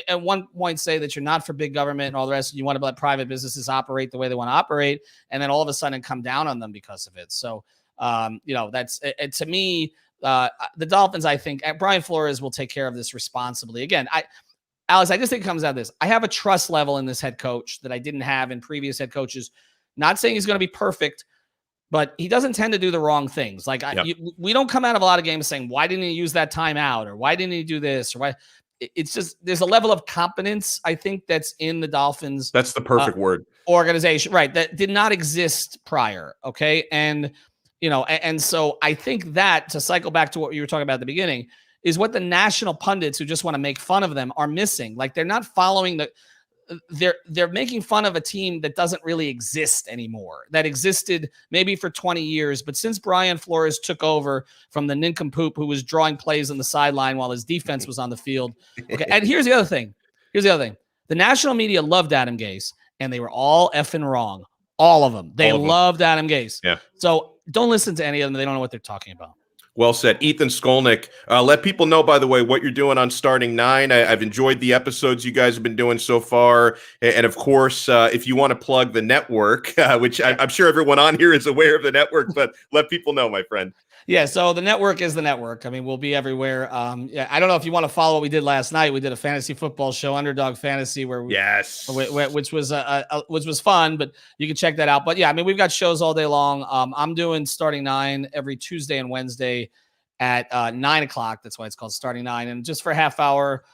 at one point say that you're not for big government and all the rest. You want to let private businesses operate the way they want to operate, and then all of a sudden come down on them because of it. So, that's it, to me. The Dolphins, I think, Brian Flores will take care of this responsibly. Again, Alex, I just think it comes down to this. I have a trust level in this head coach that I didn't have in previous head coaches. Not saying he's going to be perfect, but he doesn't tend to do the wrong things. Like we don't come out of a lot of games saying, why didn't he use that timeout, or why didn't he do this, or why? It's just there's a level of competence, I think, that's in the Dolphins.
That's the perfect word.
Organization, right? That did not exist prior. Okay, and and so I think that, to cycle back to what you were talking about at the beginning, is what the national pundits who just want to make fun of them are missing. Like, they're not following they're making fun of a team that doesn't really exist anymore, that existed maybe for 20 years. But since Brian Flores took over from the nincompoop who was drawing plays on the sideline while his defense was on the field. Okay. And here's the other thing. The national media loved Adam Gase, and they were all effing wrong. All of them. They loved Adam Gase.
Yeah.
So don't listen to any of them. They don't know what they're talking about.
Well said. Ethan Skolnick, let people know, by the way, what you're doing on Starting Nine. I've enjoyed the episodes you guys have been doing so far. And of course, if you want to plug the network, which I'm sure everyone on here is aware of the network, but let people know, my friend.
Yeah, so the network is the network. I mean, we'll be everywhere. I don't know if you want to follow what we did last night. We did a fantasy football show, Underdog Fantasy, which was fun, but you can check that out. But yeah, I mean, we've got shows all day long. I'm doing Starting Nine every Tuesday and Wednesday at 9 o'clock. That's why it's called Starting Nine. And just for a half hour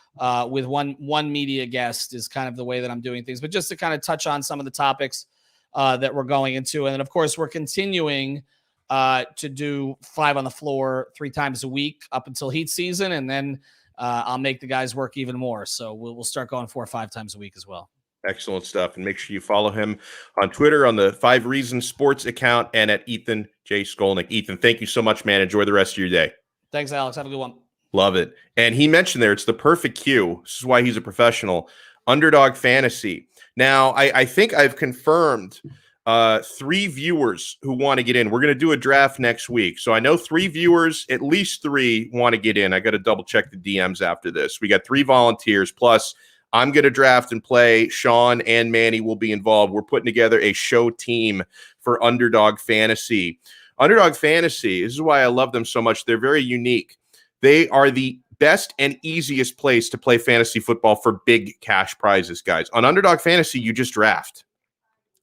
with one media guest is kind of the way that I'm doing things. But just to kind of touch on some of the topics that we're going into. And then, of course, we're continuing to do 5 on the floor 3 times a week up until heat season. And then I'll make the guys work even more. So we'll start going 4 or 5 times a week as well.
Excellent stuff. And make sure you follow him on Twitter on the 5 Reasons Sports account and at Ethan J. Skolnick. Ethan, thank you so much, man. Enjoy the rest of your day.
Thanks, Alex. Have a good one.
Love it. And he mentioned there, it's the perfect cue. This is why he's a professional. Underdog Fantasy. Now, I think I've confirmed 3 viewers who want to get in. We're going to do a draft next week. So I know 3 viewers, at least 3 want to get in. I got to double check the DMs after this. We got 3 volunteers, plus I'm going to draft and play. Sean and Manny will be involved. We're putting together a show team for Underdog Fantasy. Underdog Fantasy, this is why I love them so much. They're very unique. They are the best and easiest place to play fantasy football for big cash prizes, guys. On Underdog Fantasy, you just draft.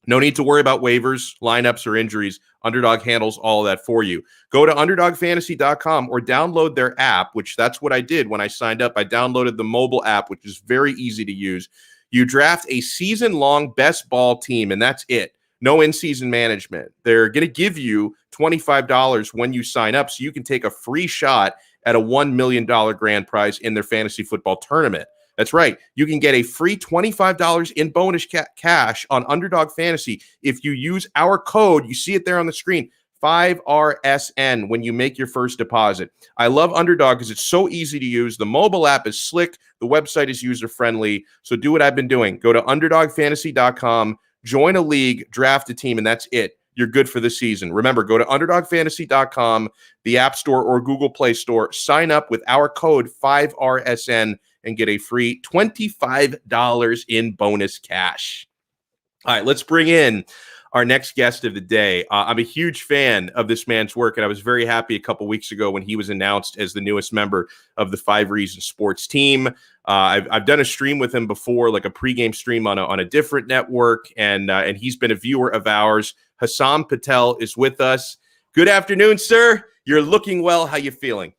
No need to worry about waivers, lineups, or injuries. Underdog handles all of that for you. Go to UnderdogFantasy.com or download their app, which that's what I did when I signed up. I downloaded the mobile app, which is very easy to use. You draft a season-long best ball team, and that's it. No in-season management. They're going to give you $25 when you sign up, so you can take a free shot at a $1 million grand prize in their fantasy football tournament. That's right. You can get a free $25 in bonus cash on Underdog Fantasy if you use our code. You see it there on the screen, 5RSN, when you make your first deposit. I love Underdog because it's so easy to use. The mobile app is slick. The website is user-friendly. So do what I've been doing. Go to UnderdogFantasy.com, join a league, draft a team, and that's it. You're good for the season. Remember, go to UnderdogFantasy.com, the App Store or Google Play Store. Sign up with our code 5RSN and get a free $25 in bonus cash. All right, let's bring in our next guest of the day. I'm a huge fan of this man's work, and I was very happy a couple weeks ago when he was announced as the newest member of the 5 Reasons Sports team. I've done a stream with him before, like a pregame stream on a different network, and he's been a viewer of ours. Hussam Patel is with us. Good afternoon, sir. You're looking well. How you feeling?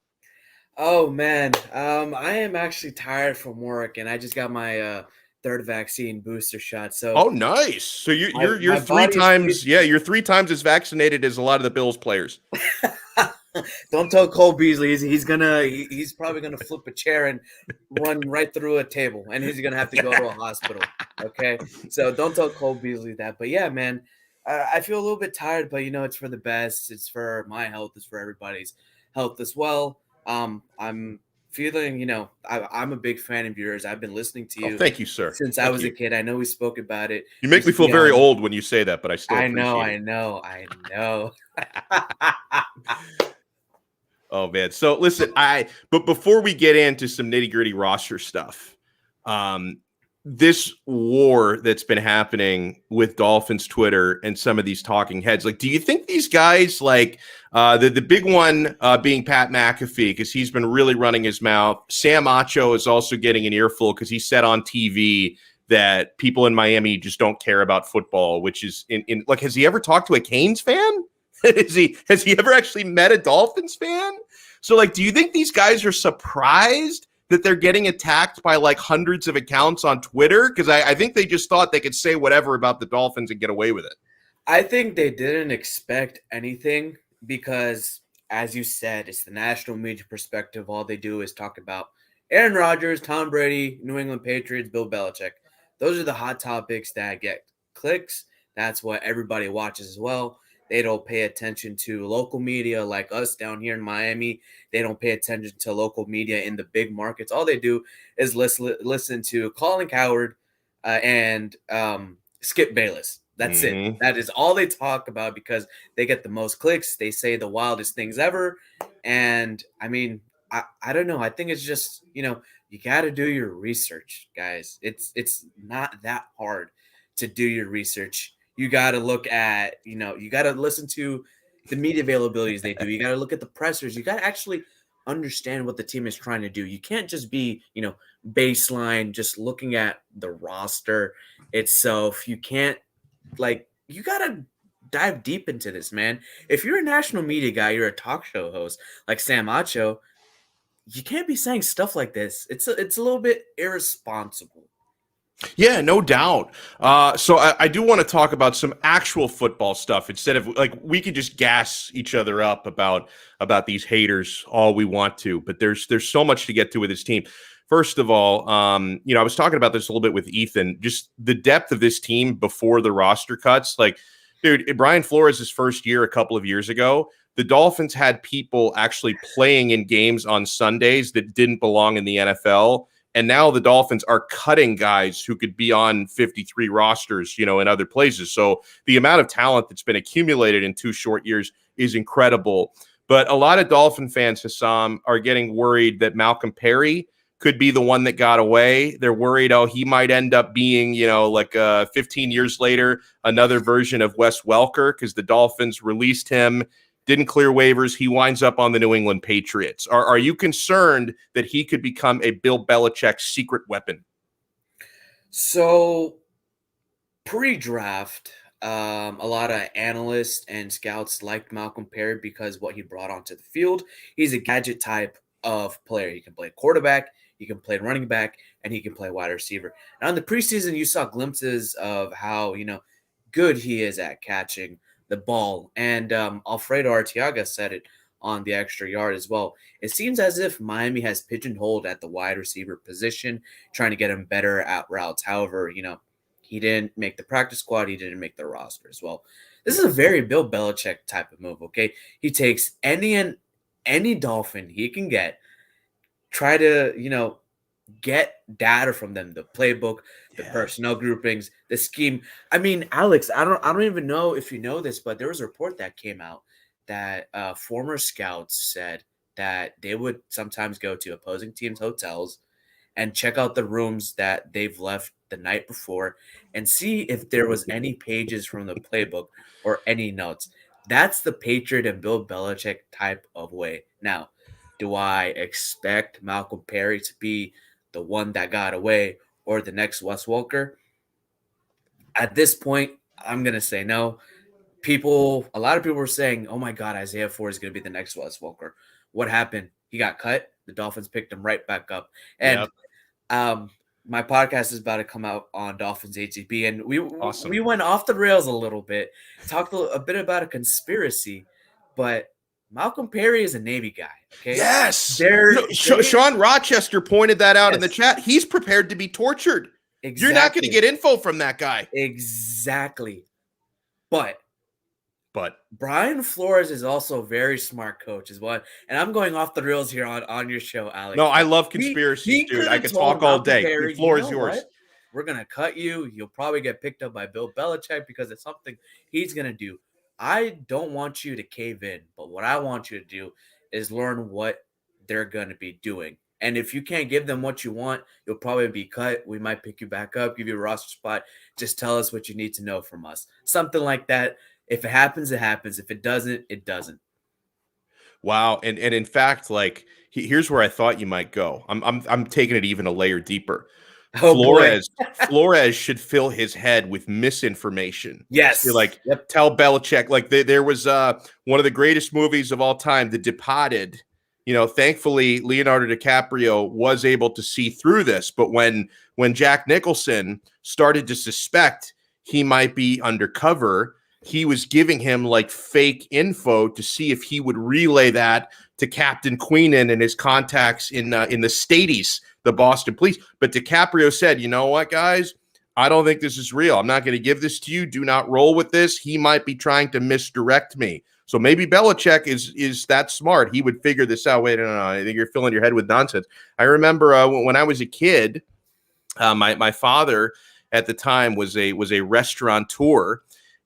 Oh man, I am actually tired from work, and I just got my third vaccine booster shot. So,
oh, nice. So you're
my
3 times, you're 3 times as vaccinated as a lot of the Bills players.
Don't tell Cole Beasley. He's probably gonna flip a chair and run right through a table, and he's gonna have to go to a hospital. Okay, so don't tell Cole Beasley that. But yeah, man, I feel a little bit tired, but it's for the best. It's for my health. It's for everybody's health as well. I'm feeling, I'm a big fan of yours. I've been listening to you.
Oh, thank you, sir.
Since I was a kid. I know we spoke about it.
You make me feel very old when you say that, but I still appreciate it.
I know.
Oh man. So listen, but before we get into some nitty-gritty roster stuff, this war that's been happening with Dolphins Twitter and some of these talking heads, like, do you think these guys, like the big one being Pat McAfee, because he's been really running his mouth. Sam Acho is also getting an earful because he said on TV that people in Miami just don't care about football, which is in like, has he ever talked to a Canes fan? Has he ever actually met a Dolphins fan? So like, do you think these guys are surprised that they're getting attacked by like hundreds of accounts on Twitter? Because I think they just thought they could say whatever about the Dolphins and get away with it.
I think they didn't expect anything because, as you said, it's the national media perspective. All they do is talk about Aaron Rodgers, Tom Brady, New England Patriots, Bill Belichick. Those are the hot topics that get clicks. That's what everybody watches as well. They don't pay attention to local media like us down here in Miami. They don't pay attention to local media in the big markets. All they do is listen to Colin Cowherd and Skip Bayless. That's it. That is all they talk about because they get the most clicks. They say the wildest things ever. And, I mean, I don't know. I think it's just, you got to do your research, guys. It's not that hard to do your research. You got to look at, you got to listen to the media availabilities they do. You got to look at the pressers. You got to actually understand what the team is trying to do. You can't just be, baseline, just looking at the roster itself. You can't, you got to dive deep into this, man. If you're a national media guy, you're a talk show host like Sam Acho, you can't be saying stuff like this. It's a little bit irresponsible.
Yeah, no doubt. So I do want to talk about some actual football stuff instead of like we could just gas each other up about these haters all we want to, but there's so much to get to with this team. First of all, I was talking about this a little bit with Ethan, just the depth of this team before the roster cuts. Like, dude, Brian Flores' first year a couple of years ago, the Dolphins had people actually playing in games on Sundays that didn't belong in the NFL. And now the Dolphins are cutting guys who could be on 53 rosters, in other places. So the amount of talent that's been accumulated in 2 short years is incredible. But a lot of Dolphin fans, Hussam, are getting worried that Malcolm Perry could be the one that got away. They're worried, he might end up being, 15 years later, another version of Wes Welker because the Dolphins released him. Didn't clear waivers. He winds up on the New England Patriots. Are you concerned that he could become a Bill Belichick secret weapon?
So pre-draft, a lot of analysts and scouts liked Malcolm Perry because what he brought onto the field. He's a gadget type of player. He can play quarterback, he can play running back, and he can play wide receiver. Now in the preseason, you saw glimpses of how, good he is at catching the ball. And Alfredo Arteaga said it on the extra yard as well. It seems as if Miami has pigeonholed at the wide receiver position, trying to get him better at routes. However, he didn't make the practice squad. He didn't make the roster as well. This is a very Bill Belichick type of move, okay? He takes any Dolphin he can get, try to, get data from them, the playbook, the personnel groupings, the scheme. I mean, Alex, I don't even know if you know this, but there was a report that came out that former scouts said that they would sometimes go to opposing teams' hotels and check out the rooms that they've left the night before and see if there was any pages from the playbook or any notes. That's the Patriot and Bill Belichick type of way. Now, do I expect Malcolm Perry to be the one that got away or the next Wes Welker? At this point, I'm going to say no. A lot of people were saying, oh my God, Isaiah Ford is going to be the next Wes Welker. What happened? He got cut. The Dolphins picked him right back up. And my podcast is about to come out on Dolphins ATP, and we went off the rails a little bit, talked a bit about a conspiracy, but Malcolm Perry is a Navy guy. Okay.
Yes. Sean Rochester pointed that out in the chat. He's prepared to be tortured. Exactly. You're not going to get info from that guy.
Exactly. But Brian Flores is also a very smart coach as well. And I'm going off the rails here on your show, Alex.
No, I love conspiracies, dude. I could talk all day. The floor is yours.
What? We're going to cut you. You'll probably get picked up by Bill Belichick because it's something he's going to do. I don't want you to cave in, but what I want you to do is learn what they're going to be doing. And if you can't give them what you want, you'll probably be cut. We might pick you back up, give you a roster spot. Just tell us what you need to know from us. Something like that. If it happens, it happens. If it doesn't, it doesn't.
Wow. And in fact, like here's where I thought you might go. I'm taking it even a layer deeper. Flores should fill his head with misinformation.
Yes.
Tell Belichick, like there was one of the greatest movies of all time, The Departed. Thankfully, Leonardo DiCaprio was able to see through this. But when Jack Nicholson started to suspect he might be undercover, he was giving him like fake info to see if he would relay that to Captain Queenan and his contacts in the Staties, the Boston police. But DiCaprio said, you know what, guys? I don't think this is real. I'm not going to give this to you. Do not roll with this. He might be trying to misdirect me. So maybe Belichick is that smart. He would figure this out. Wait, no, I think you're filling your head with nonsense. I remember when I was a kid, my father at the time was a restaurateur,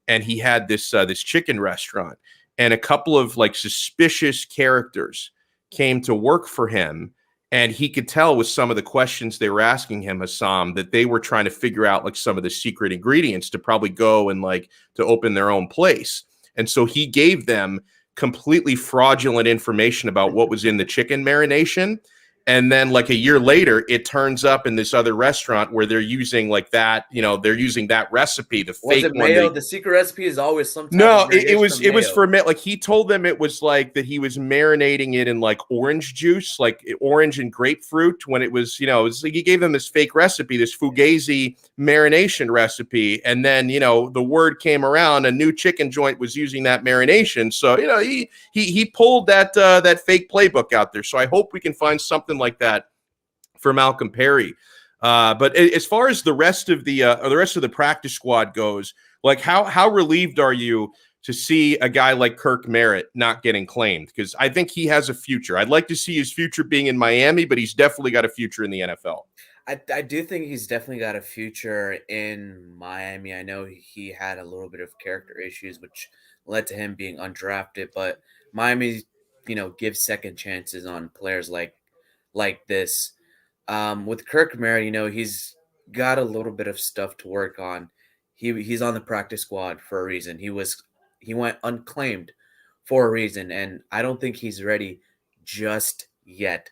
and he had this chicken restaurant, and a couple of like suspicious characters came to work for him, and he could tell with some of the questions they were asking him, Hussam, that they were trying to figure out like some of the secret ingredients to probably go and like to open their own place. And so he gave them completely fraudulent information about what was in the chicken marination. And then like a year later, it turns up in this other restaurant where they're using like that, they're using that recipe, the fake one.
Mayo? The secret recipe is always sometimes.
No, it was for like he told them it was like that he was marinating it in like orange juice, like orange and grapefruit when it was, it was like he gave them this fake recipe, this fugazi marination recipe. And then, the word came around, a new chicken joint was using that marination. So, he pulled that fake playbook out there. So I hope we can find something like that for Malcolm Perry. But as far as the rest of the practice squad goes, like how relieved are you to see a guy like Kirk Merritt not getting claimed? Because I think he has a future. I'd like to see his future being in Miami, but he's definitely got a future in the NFL.
I do think he's definitely got a future in Miami. I know he had a little bit of character issues, which led to him being undrafted, but Miami, gives second chances on players like this. With Kirk Merritt, he's got a little bit of stuff to work on. He's on the practice squad for a reason. He went unclaimed for a reason, and I don't think he's ready just yet.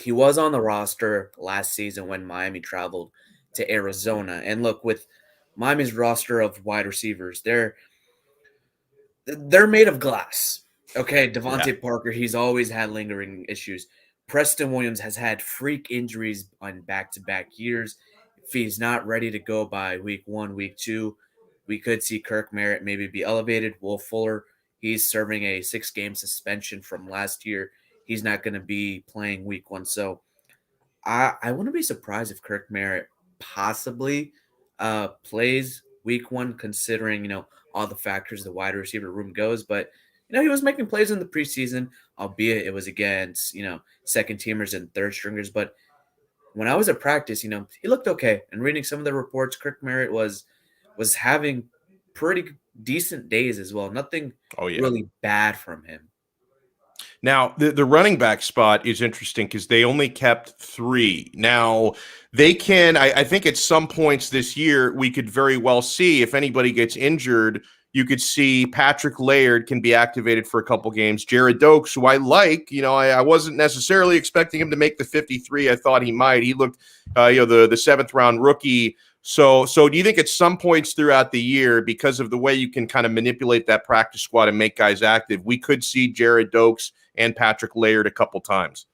He was on the roster last season when Miami traveled to Arizona. And look, with Miami's roster of wide receivers, they're made of glass. Okay, Devontae Parker, he's always had lingering issues. Preston Williams has had freak injuries on back-to-back years. If he's not ready to go by week 1, week 2, we could see Kirk Merritt maybe be elevated. Will Fuller, he's serving a 6-game suspension from last year. He's not going to be playing week 1. So I wouldn't be surprised if Kirk Merritt possibly plays week 1, considering, all the factors the wide receiver room goes. But, he was making plays in the preseason, albeit it was against, second teamers and third stringers. But when I was at practice, he looked okay. And reading some of the reports, Kirk Merritt was having pretty decent days as well. Nothing really bad from him.
Now, the running back spot is interesting because they only kept 3. Now, they can, I think at some points this year, we could very well see if anybody gets injured, you could see Patrick Laird can be activated for a couple games. Jared Dokes, who I like, I wasn't necessarily expecting him to make the 53. I thought he might. He looked, the 7th round rookie. So do you think at some points throughout the year, because of the way you can kind of manipulate that practice squad and make guys active, we could see Jared Dokes and Patrick Laird a couple times?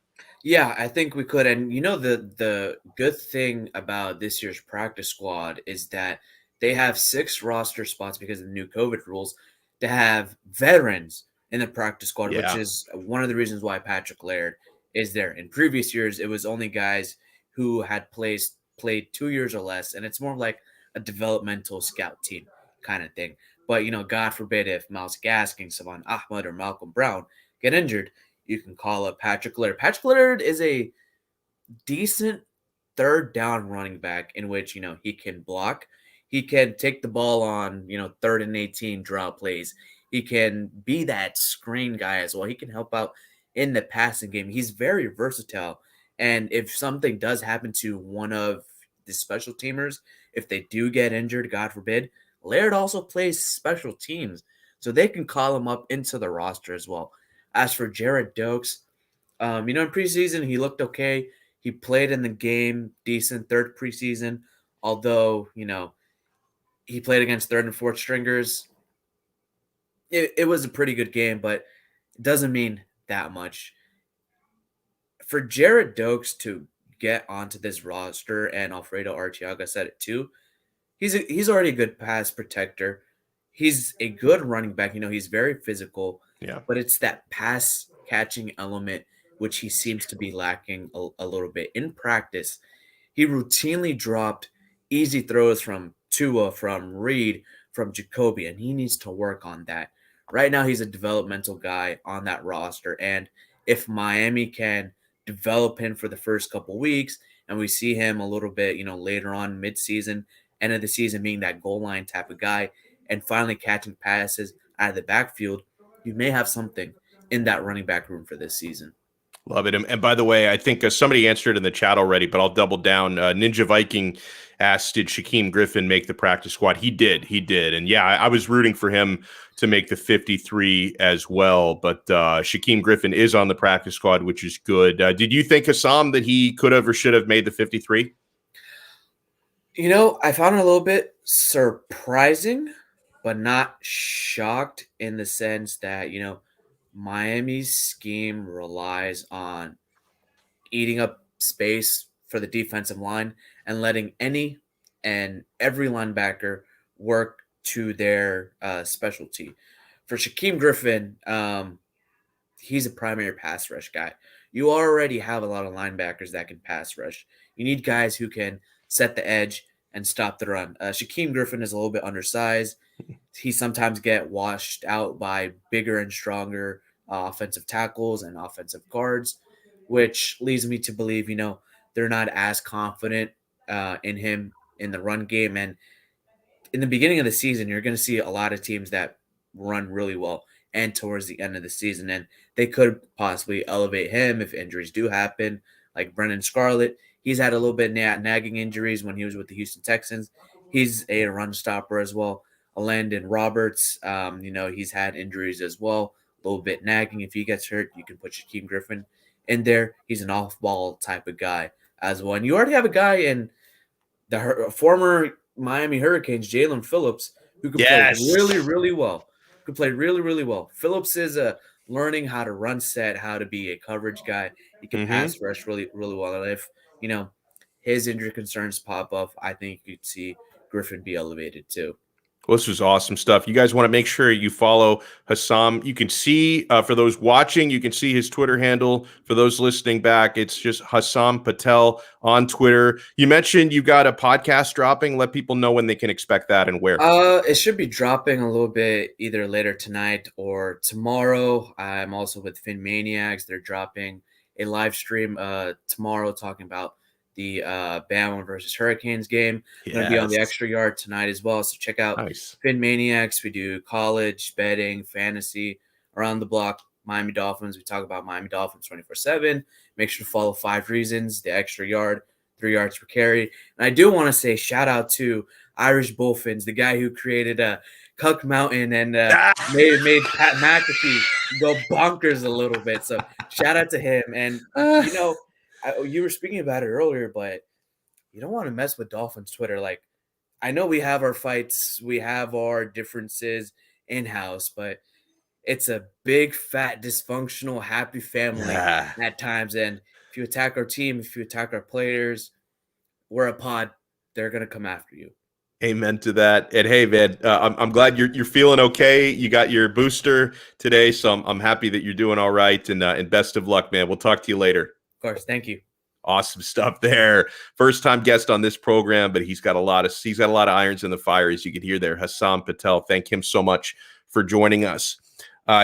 Yeah, I think we could. And the good thing about this year's practice squad is that they have 6 roster spots because of the new COVID rules to have veterans in the practice squad, which is one of the reasons why Patrick Laird is there. In previous years, it was only guys who had played 2 years or less, and it's more like a developmental scout team kind of thing. But, God forbid if Myles Gaskin, Savon Ahmed, or Malcolm Brown get injured, you can call up Patrick Laird. Patrick Laird is a decent 3rd down running back in which, he can block. He can take the ball on, 3rd and 18 draw plays. He can be that screen guy as well. He can help out in the passing game. He's very versatile. And if something does happen to one of the special teamers, if they do get injured, God forbid, Laird also plays special teams. So they can call him up into the roster as well. As for Jared Dokes, in preseason, he looked okay. He played in the game decent, 3rd preseason, although, he played against 3rd and 4th stringers. It was a pretty good game, but it doesn't mean that much. For Jared Dokes to get onto this roster, and Alfredo Arteaga said it too, he's already a good pass protector. He's a good running back. He's very physical.
Yeah.
But it's that pass catching element which he seems to be lacking a little bit. In practice, he routinely dropped easy throws from Tua, from Reed, from Jacoby, and he needs to work on that. Right now, he's a developmental guy on that roster, and if Miami can develop him for the first couple weeks, and we see him a little bit, later on mid-season, end of the season being that goal line type of guy, and finally catching passes out of the backfield, you may have something in that running back room for this season.
Love it. And by the way, I think somebody answered in the chat already, but I'll double down. Ninja Viking asked, did Shakeem Griffin make the practice squad? He did. And yeah, I was rooting for him to make the 53 as well. But Shakeem Griffin is on the practice squad, which is good. Did you think, Hussam, that he could have or should have made the 53?
I found it a little bit surprising, but not shocked in the sense that, Miami's scheme relies on eating up space for the defensive line and letting any and every linebacker work to their specialty. For Shakeem Griffin, he's a primary pass rush guy. You already have a lot of linebackers that can pass rush. You need guys who can set the edge and stop the run. Shakeem Griffin is a little bit undersized. He sometimes get washed out by bigger and stronger offensive tackles and offensive guards, which leads me to believe, they're not as confident in him in the run game. And in the beginning of the season, you're going to see a lot of teams that run really well and towards the end of the season. And they could possibly elevate him if injuries do happen, like Brendan Scarlett. He's had a little bit nagging injuries when he was with the Houston Texans. He's a run stopper as well. Landon Roberts, he's had injuries as well, a little bit nagging. If he gets hurt, you can put Shakeem Griffin in there. He's an off-ball type of guy as well. And you already have a guy in the former Miami Hurricanes, Jalen Phillips, who can play really, really well. Phillips is learning how to run set, how to be a coverage guy. He can pass rush really, really well. And if, his injury concerns pop up, I think you'd see Griffin be elevated too.
Well, this was awesome stuff. You guys want to make sure you follow Hussam. You can see, for those watching, you can see his Twitter handle. For those listening back, it's just Hussam Patel on Twitter. You mentioned you got a podcast dropping. Let people know when they can expect that and where.
It should be dropping a little bit either later tonight or tomorrow. I'm also with Fin Maniacs. They're dropping a live stream tomorrow talking about the Bama versus Hurricanes game. I'm going to be on the Extra Yard tonight as well. So check out Fin Maniacs. We do college, betting, fantasy, around the block, Miami Dolphins. We talk about Miami Dolphins 24/7. Make sure to follow 5 Reasons, the extra yard, 3 yards per carry. And I do want to say shout out to Irish Bullfins, the guy who created Cuck Mountain and made Pat McAfee go bonkers a little bit. So shout out to him. And, you were speaking about it earlier, but you don't want to mess with Dolphins Twitter. Like, I know we have our fights, we have our differences in-house, but it's a big, fat, dysfunctional, happy family at times. And if you attack our team, if you attack our players, we're a pod. They're going to come after you.
Amen to that. And hey, man, I'm glad you're feeling okay. You got your booster today, so I'm happy that you're doing all right. And best of luck, man. We'll talk to you later.
Of course. Thank you.
Awesome stuff there. First time guest on this program, but he's got a lot of irons in the fire, as you can hear there. Hussam Patel, thank him so much for joining us.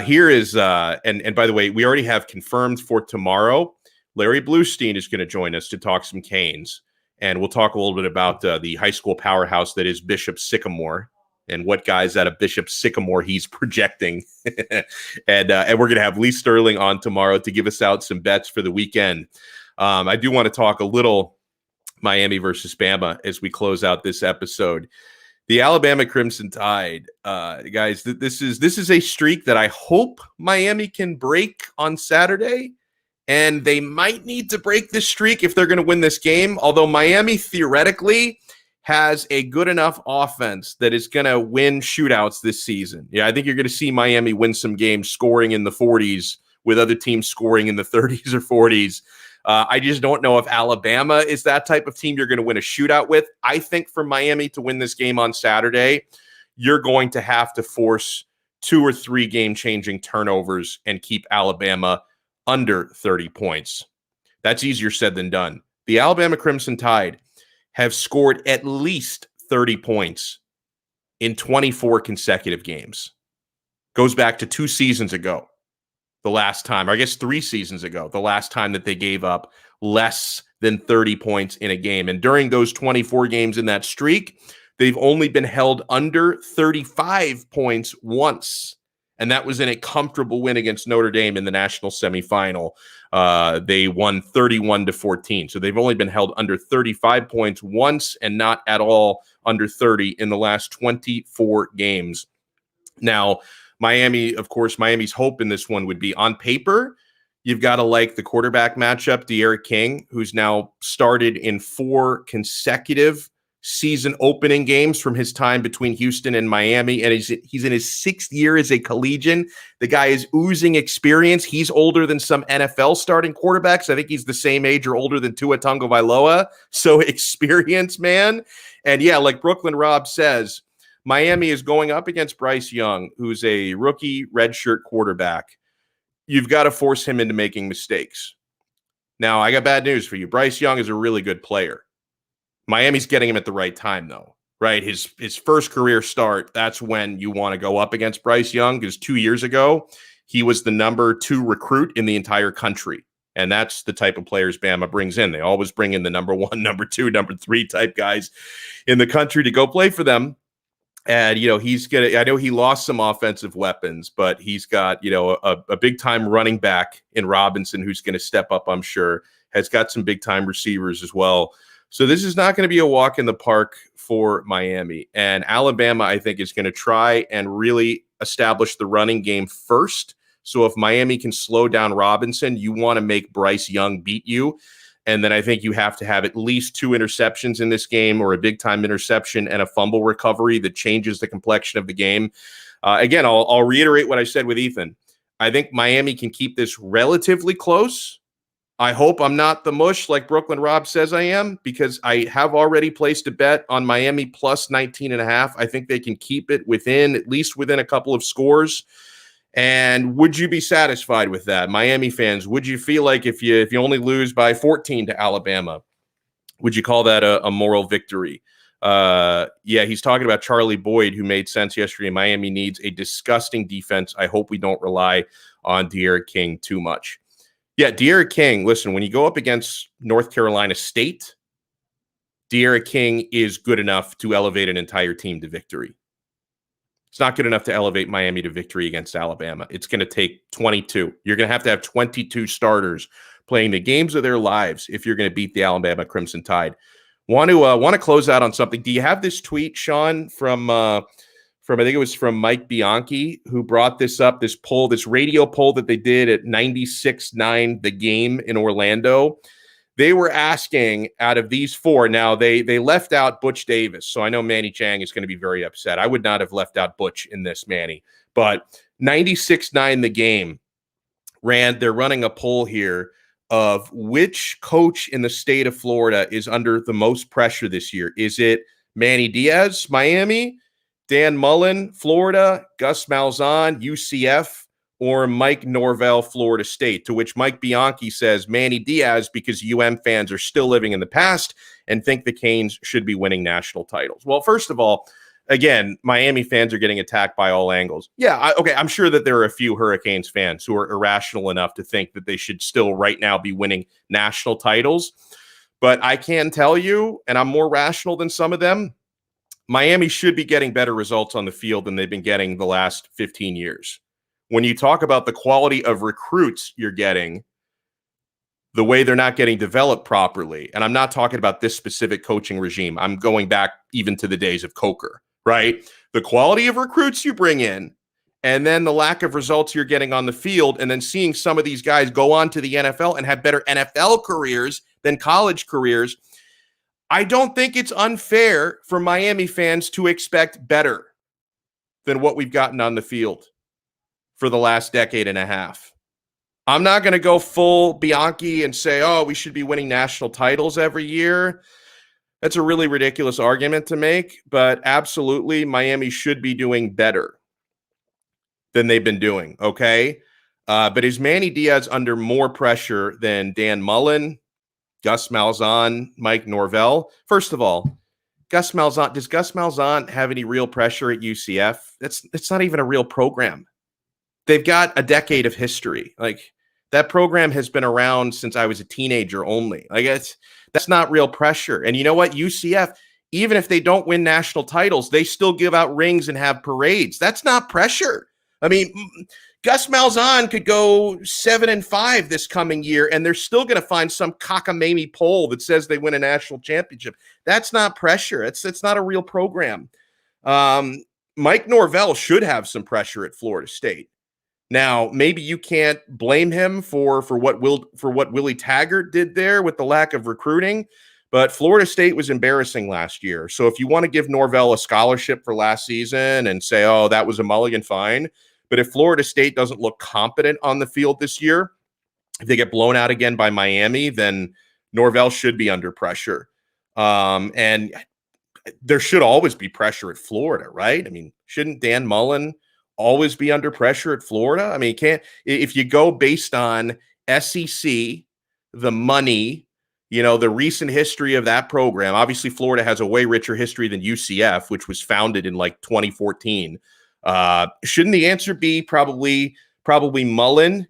Here is and by the way, we already have confirmed for tomorrow. Larry Bluestein is going to join us to talk some Canes, and we'll talk a little bit about the high school powerhouse that is Bishop Sycamore and what guys out of Bishop Sycamore he's projecting. and we're going to have Lee Sterling on tomorrow to give us out some bets for the weekend. I do want to talk a little Miami versus Bama as we close out this episode. The Alabama Crimson Tide, guys, this is a streak that I hope Miami can break on Saturday, and they might need to break this streak if they're going to win this game, although Miami theoretically has a good enough offense that is going to win shootouts this season. Yeah, I think you're going to see Miami win some games scoring in the 40s with other teams scoring in the 30s or 40s. I just don't know if Alabama is that type of team you're going to win a shootout with. I think for Miami to win this game on Saturday, you're going to have to force 2 or 3 game-changing turnovers and keep Alabama under 30 points. That's easier said than done. The Alabama Crimson Tide have scored at least 30 points in 24 consecutive games. Goes back to 2 seasons ago. The last time, or I guess 3 seasons ago, the last time that they gave up less than 30 points in a game. And during those 24 games in that streak, they've only been held under 35 points once. And that was in a comfortable win against Notre Dame in the national semifinal. They won 31-14. So they've only been held under 35 points once and not at all under 30 in the last 24 games. Now, Miami, of course, Miami's hope in this one would be on paper. You've got to like the quarterback matchup, De'Aaron King, who's now started in 4 consecutive season opening games from his time between Houston and Miami. And he's in his 6th year as a collegian. The guy is oozing experience. He's older than some NFL starting quarterbacks. I think he's the same age or older than Tua Tagovailoa. So experience, man. And yeah, like Brooklyn Rob says, Miami is going up against Bryce Young, who's a rookie redshirt quarterback. You've got to force him into making mistakes. Now, I got bad news for you. Bryce Young is a really good player. Miami's getting him at the right time, though, right? His first career start, that's when you want to go up against Bryce Young, because 2 years ago, he was the number 2 recruit in the entire country. And that's the type of players Bama brings in. They always bring in the number 1, number 2, number 3 type guys in the country to go play for them. And, I know he lost some offensive weapons, but he's got, a big time running back in Robinson who's going to step up, I'm sure, has got some big time receivers as well. So this is not going to be a walk in the park for Miami. And Alabama, I think, is going to try and really establish the running game first. So if Miami can slow down Robinson, you want to make Bryce Young beat you. And then I think you have to have at least 2 interceptions in this game, or a big-time interception and a fumble recovery that changes the complexion of the game. Again, I'll reiterate what I said with Ethan. I think Miami can keep this relatively close. I hope I'm not the mush like Brooklyn Rob says I am, because I have already placed a bet on Miami plus 19.5. I think they can keep it at least within a couple of scores. And would you be satisfied with that? Miami fans, would you feel like if you only lose by 14 to Alabama, would you call that a moral victory? Yeah, he's talking about Charlie Boyd, who made sense yesterday. Miami needs a disgusting defense. I hope we don't rely on De'Aaron King too much. Yeah, De'Aaron King, listen, when you go up against North Carolina State, De'Aaron King is good enough to elevate an entire team to victory. It's not good enough to elevate Miami to victory against Alabama. It's going to take 22. You're going to have 22 starters playing the games of their lives if you're going to beat the Alabama Crimson Tide. Want to close out on something. Do you have this tweet, Sean, from I think it was from Mike Bianchi, who brought this up, this poll, this radio poll that they did at 96.9 The Game in Orlando. They were asking, out of these four, now they left out Butch Davis, so I know Manny Chang is going to be very upset. I would not have left out Butch in this, Manny. But 96.9 The Game they're running a poll here of which coach in the state of Florida is under the most pressure this year. Is it Manny Diaz, Miami, Dan Mullen, Florida, Gus Malzahn, UCF, or Mike Norvell, Florida State? To which Mike Bianchi says Manny Diaz, because fans are still living in the past and think the Canes should be winning national titles. Well, first of all, again, Miami fans are getting attacked by all angles. Yeah, I'm sure that there are a few Hurricanes fans who are irrational enough to think that they should still right now be winning national titles. But I can tell you, and I'm more rational than some of them, Miami should be getting better results on the field than they've been getting the last 15 years. When you talk about the quality of recruits you're getting, the way they're not getting developed properly, and I'm not talking about this specific coaching regime. I'm going back even to the days of Coker, right? The quality of recruits you bring in, and then the lack of results you're getting on the field, and then seeing some of these guys go on to the NFL and have better NFL careers than college careers. I don't think it's unfair for Miami fans to expect better than what we've gotten on the field for the last decade and a half. I'm not going to go full Bianchi and say, oh, we should be winning national titles every year. That's a really ridiculous argument to make, but absolutely, Miami should be doing better than they've been doing, okay? But is Manny Diaz under more pressure than Dan Mullen, Gus Malzahn, Mike Norvell? First of all, does Gus Malzahn have any real pressure at UCF? It's not even a real program. They've got a decade of history. Like, that program has been around since I was a teenager only. Like, that's not real pressure. And you know what? UCF, even if they don't win national titles, they still give out rings and have parades. That's not pressure. I mean, Gus Malzahn could go 7-5 this coming year, and they're still going to find some cockamamie poll that says they win a national championship. That's not pressure. It's not a real program. Mike Norvell should have some pressure at Florida State. Now, maybe you can't blame him for what Willie Taggart did there with the lack of recruiting, but Florida State was embarrassing last year. So if you want to give Norvell a scholarship for last season and say, oh, that was a mulligan, fine. But if Florida State doesn't look competent on the field this year, if they get blown out again by Miami, then Norvell should be under pressure. And there should always be pressure at Florida, right? I mean, shouldn't Dan Mullen always be under pressure at Florida? I mean, if you go based on SEC, the money, the recent history of that program, obviously Florida has a way richer history than UCF, which was founded in like 2014. Shouldn't the answer be probably Mullen,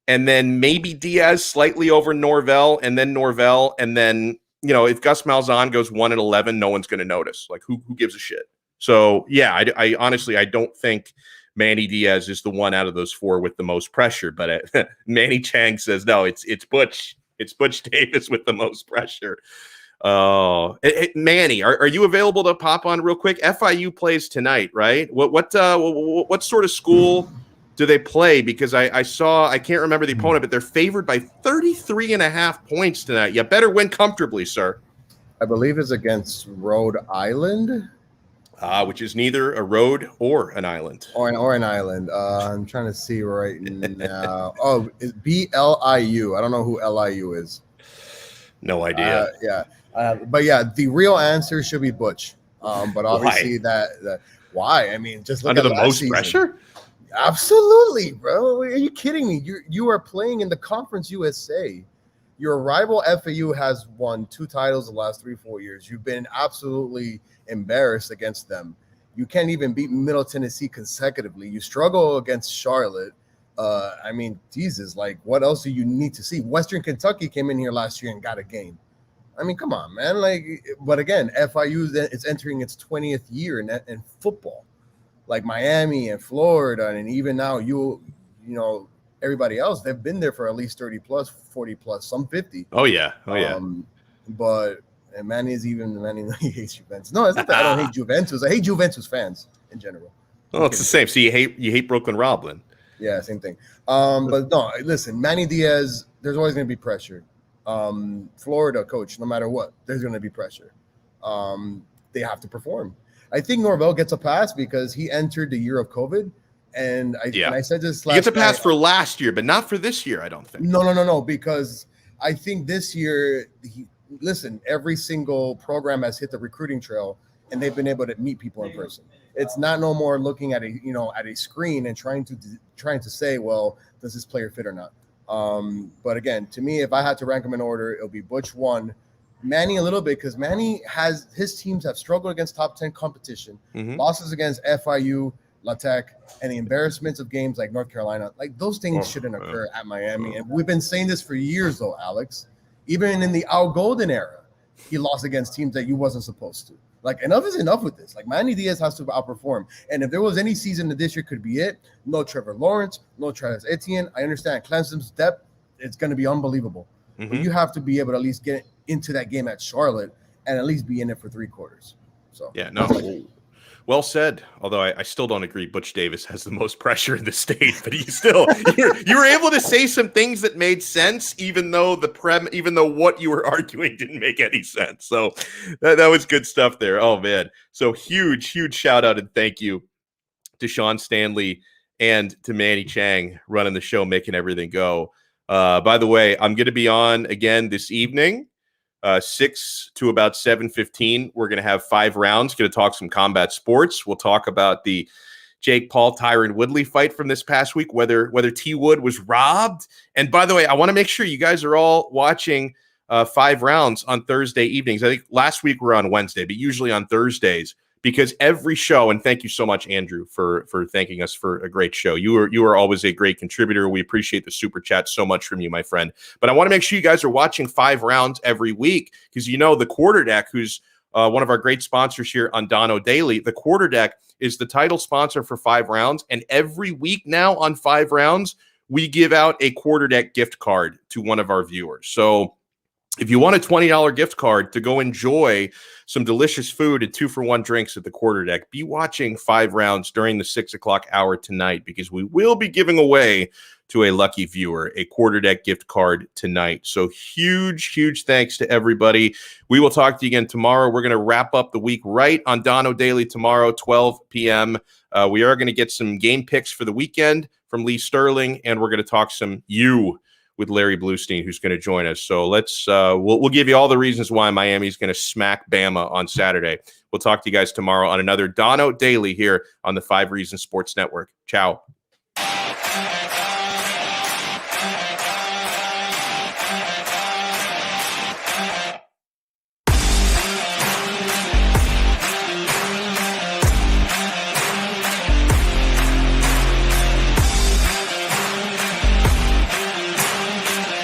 and then maybe Diaz slightly over Norvell, and then Norvell, and then, if Gus Malzahn goes 1-11, no one's going to notice. Like, who gives a shit? So yeah, I honestly, I don't think Manny Diaz is the one out of those four with the most pressure, but Manny Chang says, no, it's Butch. It's Butch Davis with the most pressure. Oh, Manny, are you available to pop on real quick? FIU plays tonight, right? What sort of school do they play? Because I can't remember the opponent, but they're favored by 33.5 points tonight. You better win comfortably, sir.
I believe it's against Rhode Island.
Which is neither a road or an island.
Or an island. I'm trying to see right now. Oh, it's BLIU. I don't know who LIU is.
No idea.
But yeah, the real answer should be Butch. But obviously why? I mean, just look
under
at
the most
season.
Pressure.
Absolutely, bro. Are you kidding me? You are playing in the Conference USA. Your rival FAU has won 2 titles the last 3-4 years. You've been absolutely embarrassed against them. You can't even beat Middle Tennessee consecutively. You struggle against Charlotte. I mean, Jesus, like, what else do you need to see? Western Kentucky came in here last year and got a game. I mean, come on, man. Like, but again, FIU is entering its 20th year in football. like Miami and Florida, and even now you know, everybody else, they've been there for at least 30 plus, 40 plus, some 50.
Oh yeah.
But and Manny he hates Juventus. No, it's not that I don't hate Juventus. I hate Juventus fans in general.
Oh, it's the same. So you hate Brooklyn Roblin.
Yeah, same thing. But no, listen, Manny Diaz, there's always going to be pressure. Florida coach, no matter what, there's going to be pressure. They have to perform. I think Norvell gets a pass because he entered the year of COVID. And I said this last
He gets a pass for last year, but not for this year, I don't think.
No, because I think this year, every single program has hit the recruiting trail and they've been able to meet people in person. It's not no more looking at a screen and trying to say, well, does this player fit or not? But again, to me, if I had to rank them in order, it'll be Butch 1, Manny a little bit, because Manny his teams have struggled against top 10 competition, losses against FIU, La Tech, and the embarrassments of games like North Carolina. Like those things shouldn't occur at Miami. And we've been saying this for years, though, Alex. Even in the Al Golden era, he lost against teams that you wasn't supposed to. Like, enough is enough with this. Like, Manny Diaz has to outperform. And if there was any season that this year could be it, no Trevor Lawrence, no Travis Etienne. I understand Clemson's depth, it's going to be unbelievable. But you have to be able to at least get into that game at Charlotte and at least be in it for 3 quarters. So
yeah, no. Well said. Although I still don't agree. Butch Davis has the most pressure in the state, but you were able to say some things that made sense, even though what you were arguing didn't make any sense. So that was good stuff there. Oh man. So huge shout out and thank you to Sean Stanley and to Manny Chang running the show, making everything go. By the way, I'm going to be on again this evening. 6 to about 7:15. We're going to have 5 rounds. Going to talk some combat sports. We'll talk about the Jake Paul, Tyron Woodley fight from this past week, whether T Wood was robbed. And by the way, I want to make sure you guys are all watching 5 rounds on Thursday evenings. I think last week we were on Wednesday, but usually on Thursdays, because every show, and thank you so much, Andrew, for thanking us for a great show. You are always a great contributor. We appreciate the super chat so much from you, my friend. But I want to make sure you guys are watching 5 rounds every week, because the Quarter Deck, who's one of our great sponsors here on Donno Daily, the Quarter Deck is the title sponsor for 5 rounds. And every week now on 5 rounds, we give out a Quarter Deck gift card to one of our viewers. So if you want a $20 gift card to go enjoy some delicious food and 2-for-1 drinks at the Quarter Deck, be watching 5 rounds during the 6 o'clock hour tonight, because we will be giving away to a lucky viewer a Quarter Deck gift card tonight. So huge thanks to everybody. We will talk to you again tomorrow. We're going to wrap up the week right on Donno Daily tomorrow, 12 p.m. We are going to get some game picks for the weekend from Lee Sterling, and we're going to talk some with Larry Bluestein, who's going to join us. So we'll give you all the reasons why Miami's going to smack Bama on Saturday. We'll talk to you guys tomorrow on another Donno Daily here on the 5 Reasons Sports Network. Ciao.